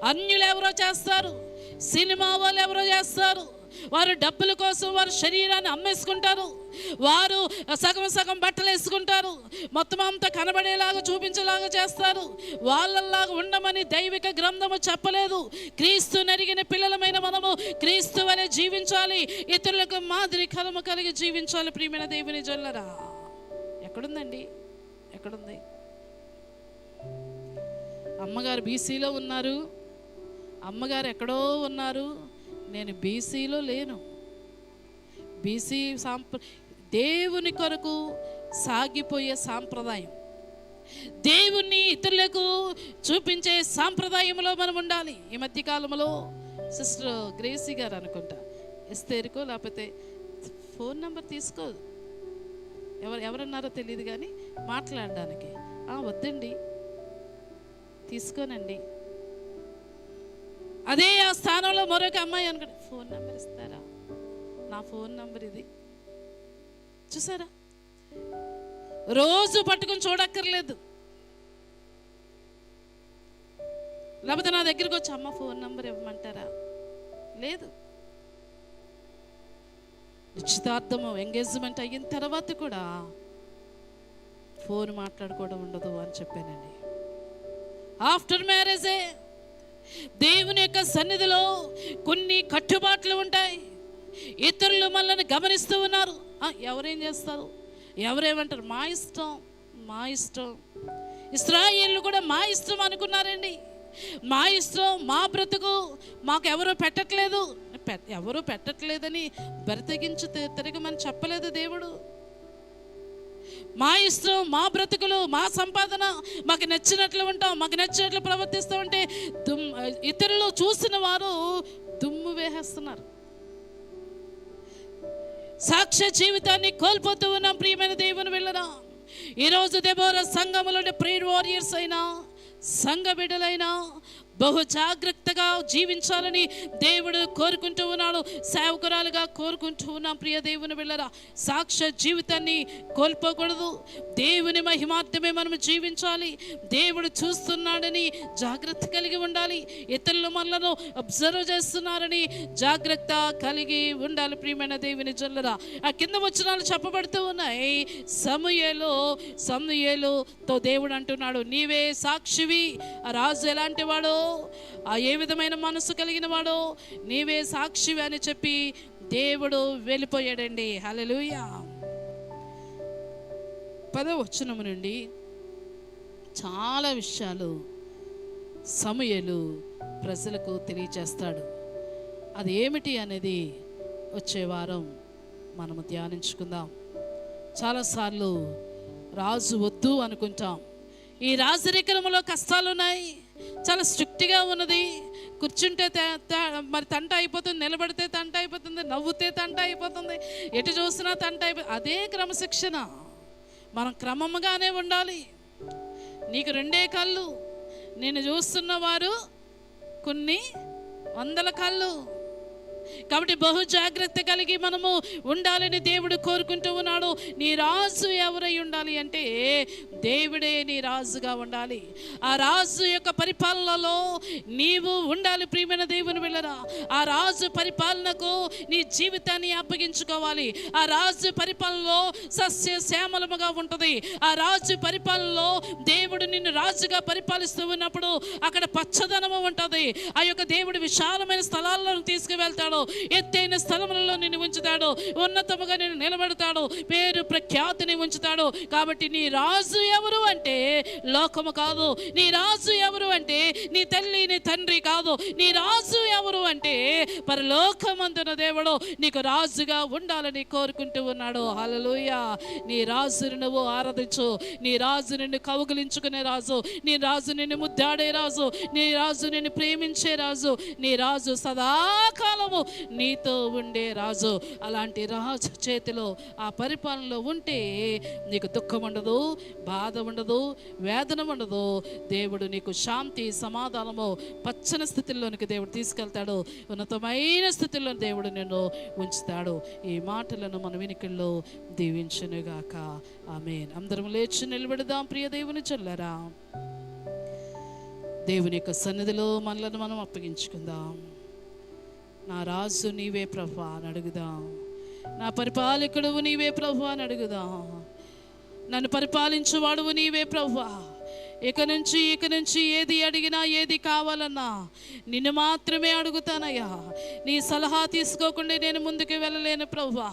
అన్యులు ఎవరో చేస్తారు, సినిమా వాళ్ళు ఎవరో చేస్తారు. వారు డబ్బుల కోసం వారు శరీరాన్ని అమ్మేసుకుంటారు, వారు సగం సగం బట్టలు వేసుకుంటారు, మొత్తం అంతా కనబడేలాగా చూపించేలాగా చేస్తారు. వాళ్ళలాగా ఉండమని దైవిక గ్రంథము చెప్పలేదు. క్రీస్తు నెరిగిన పిల్లలమైన మనము క్రీస్తు వలె జీవించాలి, ఇతరులకు మాదిరి కలము కలిగి జీవించాలి ప్రియమైన దేవుని జల్లరా. ఎక్కడుందండి? ఎక్కడుంది? అమ్మగారు బీసీలో ఉన్నారు, అమ్మగారు ఎక్కడో ఉన్నారు. నేను బీసీలో లేను. బీసీ దేవుని కొరకు సాగిపోయే సాంప్రదాయం, దేవుణ్ణి ఇతరులకు చూపించే సాంప్రదాయంలో మనం ఉండాలి. ఈ మధ్యకాలంలో సిస్టర్ గ్రేసీ గారు అనుకుంటా ఎస్తేరుకో లేకపోతే ఫోన్ నెంబర్ తీసుకో, ఎవరన్నారో తెలియదు కానీ మాట్లాడడానికి. వద్దండి, తీసుకోనండి. అదే ఆ స్థానంలో మరొక అమ్మాయి అనుకోండి, ఫోన్ నెంబర్ ఇస్తారా? నా ఫోన్ నెంబర్ ఇది. చూసారా? రోజు పట్టుకుని చూడక్కర్లేదు. లేకపోతే నా దగ్గరికి వచ్చి అమ్మ ఫోన్ నెంబర్ ఇవ్వమంటారా? లేదు. నిశ్చితార్థము ఎంగేజ్మెంట్ అయిన తర్వాత కూడా ఫోన్ మాట్లాడుకోవడం ఉండదు అని చెప్పానండి. ఆఫ్టర్ మ్యారేజే దేవుని యొక్క సన్నిధిలో కొన్ని కట్టుబాట్లు ఉంటాయి. ఇతరులు మనల్ని గమనిస్తూ ఉన్నారు. ఎవరేం చేస్తారు, ఎవరేమంటారు, మా ఇష్టం మా ఇష్టం. ఇశ్రాయేలు కూడా మా ఇష్టం అనుకున్నారండి. మా ఇష్టం, మా బ్రతుకు, మాకు ఎవరు పెట్టట్లేదు, ఎవరు పెట్టట్లేదని బ్రతికించి తిరగమని చెప్పలేదు దేవుడు. మా ఇష్టం, మా బ్రతుకులు, మా సంపాదన, మాకు నచ్చినట్లు ఉంటాం, మాకు నచ్చినట్లు ప్రవర్తిస్తూ ఉంటే ఇతరులు చూసిన వారు దుమ్ము వేసేస్తున్నారు. సాక్ష్య జీవితాన్ని కోల్పోతూ ఉన్నాం ప్రియమైన దేవుని వెళ్ళరా. ఈరోజు దెబోరా సంఘములో ప్రేయర్ వారియర్స్ అయినా సంఘ బిడ్డలైనా బహు జాగ్రత్తగా జీవించాలని దేవుడు కోరుకుంటూ ఉన్నాడు, సేవకురాలుగా కోరుకుంటూ ఉన్నాం. ప్రియ దేవుని బిడ్డలారా, సాక్ష్య జీవితాన్ని కోల్పోకూడదు. దేవుని మహిమార్థమే మనం జీవించాలి. దేవుడు చూస్తున్నాడని జాగ్రత్త కలిగి ఉండాలి. ఇతరులు మనలను అబ్జర్వ్ చేస్తున్నారని జాగ్రత్త కలిగి ఉండాలి ప్రియమైన దేవుని జల్లరా. ఆ కింద వచనాలు చెప్పబడుతూ ఉన్నాయి. సమూయేలుతో దేవుడు అంటున్నాడు, నీవే సాక్షివి. ఆ రాజు ఎలాంటి వాడో, ఏ విధమైన మనసు కలిగిన వాడో, నీవే సాక్షివి అని చెప్పి దేవుడు వెళ్ళిపోయాడండి. హల్లెలూయా. 10వ వచనం నుండి చాలా విషయాలు సమూయేలు ప్రజలకు తెలియజేస్తాడు. అది ఏమిటి అనేది వచ్చే వారం మనము ధ్యానించుకుందాం. చాలాసార్లు రాజు వద్దు అనుకుంటాం. ఈ రాజరికంలో కష్టాలు ఉన్నాయి, చాలా స్ట్రిక్ట్గా ఉన్నది. కూర్చుంటే మరి తంట అయిపోతుంది, నిలబడితే తంట అయిపోతుంది, నవ్వుతే తంట అయిపోతుంది, ఎటు చూసినా తంట అయిపోతుంది. అదే క్రమశిక్షణ. మనం క్రమంగానే ఉండాలి. నీకు 2 కళ్ళు, నేను చూస్తున్నవారు కొన్ని 100 కళ్ళు. కాబట్టి బహు జాగ్రత్త కలిగి మనము ఉండాలని దేవుడు కోరుకుంటూ ఉన్నాడు. నీ రాజు ఎవరై ఉండాలి అంటే దేవుడే నీ రాజుగా ఉండాలి. ఆ రాజు యొక్క పరిపాలనలో నీవు ఉండాలి ప్రియమైన దేవుని వెళ్ళరా. ఆ రాజు పరిపాలనకు నీ జీవితాన్ని అప్పగించుకోవాలి. ఆ రాజు పరిపాలనలో సస్య శ్యామలముగా ఉంటుంది. ఆ రాజు పరిపాలనలో దేవుడు నిన్ను రాజుగా పరిపాలిస్తూ ఉన్నప్పుడు అక్కడ పచ్చదనము ఉంటుంది. ఆ యొక్క దేవుడు విశాలమైన స్థలాల్లో తీసుకువెళ్తాడు, ఎత్తైన స్థలములలో నిన్ను ఉంచుతాడు, ఉన్నతముగా నిన్ను నిలబెడతాడు, పేరు ప్రఖ్యాతిని ఉంచుతాడు. కాబట్టి నీ రాజు ఎవరు అంటే లోకము కాదు. నీ రాజు ఎవరు అంటే నీ తల్లి నీ తండ్రి కాదు. నీ రాజు ఎవరు అంటే పరలోకమందున దేవుడు నీకు రాజుగా ఉండాలని కోరుకుంటూ ఉన్నాడు. హల్లెలూయా. నీ రాజుని నువ్వు ఆరాధించు. నీ రాజు నిన్ను కౌగిలించుకునే రాజు, నీ రాజు నిన్ను ముద్దాడే రాజు, నీ రాజు నిన్ను ప్రేమించే రాజు, నీ రాజు సదాకాలము నీతో ఉండే రాజు. అలాంటి రాజు చేతిలో ఆ పరిపాలనలో ఉంటే నీకు దుఃఖం ఉండదు, బాధ ఉండదు, వేదన ఉండదు. దేవుడు నీకు శాంతి సమాధానము పచ్చని స్థితిలోనికి దేవుడు తీసుకెళ్తాడు. ఉన్నతమైన స్థితిలో దేవుడు నిన్ను ఉంచుతాడు. ఈ మాటలను మన వినికిల్లో దీవించునుగాక. ఆమేన్. అందరం లేచి నిలబెడదాం. ప్రియ దేవుని చెల్లరా, దేవుని యొక్క సన్నిధిలో మనలను మనం అప్పగించుకుందాం. నా రాజు నీవే ప్రభువా అని అడుగుదాం. నా పరిపాలకుడువు నీవే ప్రభువా అని అడుగుదాం. నన్ను పరిపాలించువాడువు నీవే ప్రభువా. ఇక నుంచి ఏది అడిగినా ఏది కావాలన్నా నిన్ను మాత్రమే అడుగుతానయ్యా. నీ సలహా తీసుకోకుండా నేను ముందుకు వెళ్ళలేను ప్రభువా.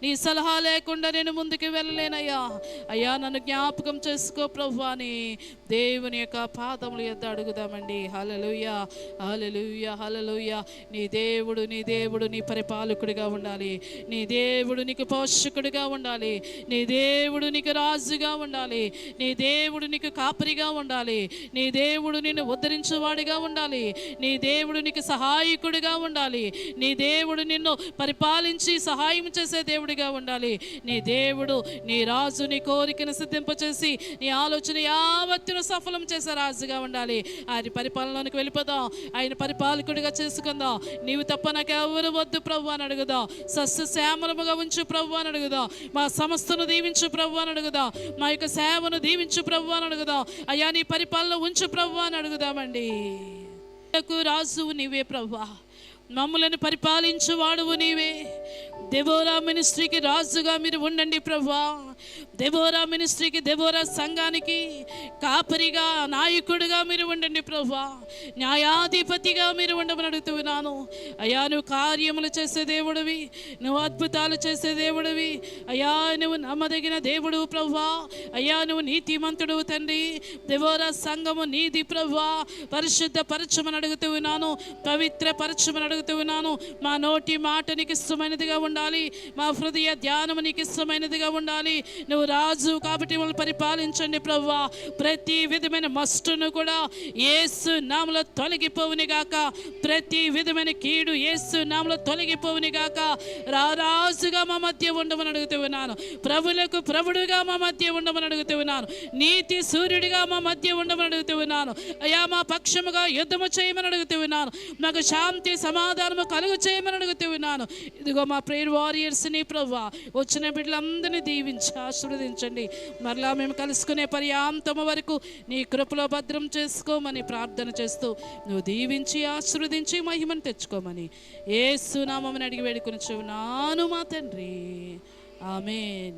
నీ సలహా లేకుండా నేను ముందుకు వెళ్ళలేనయ్యా. అయ్యా నన్ను జ్ఞాపకం చేసుకో ప్రభువా అని దేవుని యొక్క పాదముల యొద్ద అడుగుదామండి. హల్లెలూయా, హల్లెలూయా, హల్లెలూయా. నీ దేవుడు నీ పరిపాలకుడిగా ఉండాలి. నీ దేవుడు నీకు పోషకుడిగా ఉండాలి. నీ దేవుడు నీకు రాజుగా ఉండాలి. నీ దేవుడు నీకు కాపరిగా ఉండాలి. నీ దేవుడు నిన్ను ఉద్ధరించేవాడిగా ఉండాలి. నీ దేవుడు నీకు సహాయకుడిగా ఉండాలి. నీ దేవుడు నిన్ను పరిపాలించి సహాయం చేసే దేవుడిగా ఉండాలి. నీ దేవుడు నీ రాజు నీ కోరికను సిద్ధింపచేసి నీ ఆలోచన యావత్తును సఫలం చేసే రాజుగా ఉండాలి. ఆయన పరిపాలనలోనికి వెళ్ళిపోదాం. ఆయన పరిపాలకుడిగా చేసుకుందాం. నీవు తప్ప నాకు ఎవరు వద్దు ప్రభు అని అడుగుదాం. సస్యశ్యామలముగా ఉంచు ప్రభు అని అడుగుదాం. మా సంస్థను దీవించు ప్రభు అని అడుగుదాం. మా యొక్క సేవను దీవించు ప్రభు అని అడుగుదాం. అయ్యా నీ పరిపాలన ఉంచు ప్రభు అని అడుగుదామండి. రాజువు నీవే ప్రభు, మమ్ములను పరిపాలించు వాడువు నీవే. దెబోరా మినిస్ట్రీకి రాజుగా మీరు ఉండండి ప్రభువా. దెబోరా మినిస్ట్రీకి, దెబోరా సంఘానికి కాపరిగా, నాయకుడిగా మీరు ఉండండి ప్రభువా. న్యాయాధిపతిగా మీరు ఉండమని అడుగుతున్నాను. అయ్యా నువ్వు కార్యములు చేసే దేవుడివి, నువ్వు అద్భుతాలు చేసే దేవుడివి. అయ్యా నువ్వు నమ్మదగిన దేవుడు ప్రభువా. అయ్యా నువ్వు నీతిమంతుడు తండ్రి. దెబోరా సంఘము నీది ప్రభువా. పరిశుద్ధ పరచమని అడుగుతున్నాను, పవిత్ర పరచమని అడుగుతున్నాను. మా నోటి మాట నీకు ఇష్టమైనదిగా ఉండాలి. మా హృదయ ధ్యానం నీకు ఇష్టమైనదిగా ఉండాలి. నువ్వు రాజు కాబట్టి మమ్మల్ని పరిపాలించండి ప్రభువా. ప్రతి విధమైన మస్టును కూడా యేసు నామములో తొలగిపోవుని గాక. ప్రతి విధమైన కీడు యేసు నామములో తొలగిపోవుని గాక. రాజుగా మా మధ్య ఉండమని అడుగుతూ ఉన్నాను. ప్రభులకు ప్రభుడుగా మా మధ్య ఉండమని అడుగుతూ ఉన్నాను. నీతి సూర్యుడిగా మా మధ్య ఉండమని అడుగుతూ ఉన్నాను. అయ్యా మా పక్షముగా యుద్ధము చేయమని అడుగుతూ ఉన్నాను. మాకు శాంతి సమాధానము కలుగు చేయమని అడుగుతూ ఉన్నాను. ఇదిగో మా ప్రేయర్ వారియర్స్ని ప్రభువా, వచ్చిన బిడ్డలందరినీ దీవించి ఆశీర్వదించండి. మరలా మేము కలుసుకునే పర్యాంతము వరకు నీ కృపలో భద్రం చేసుకోమని ప్రార్థన చేస్తూ నువ్వు దీవించి ఆశీర్వదించి మహిమను తెచ్చుకోమని యేసు నామమున అడిగి వేడుకొనుచున్నాను మా తండ్రి. ఆమేన్.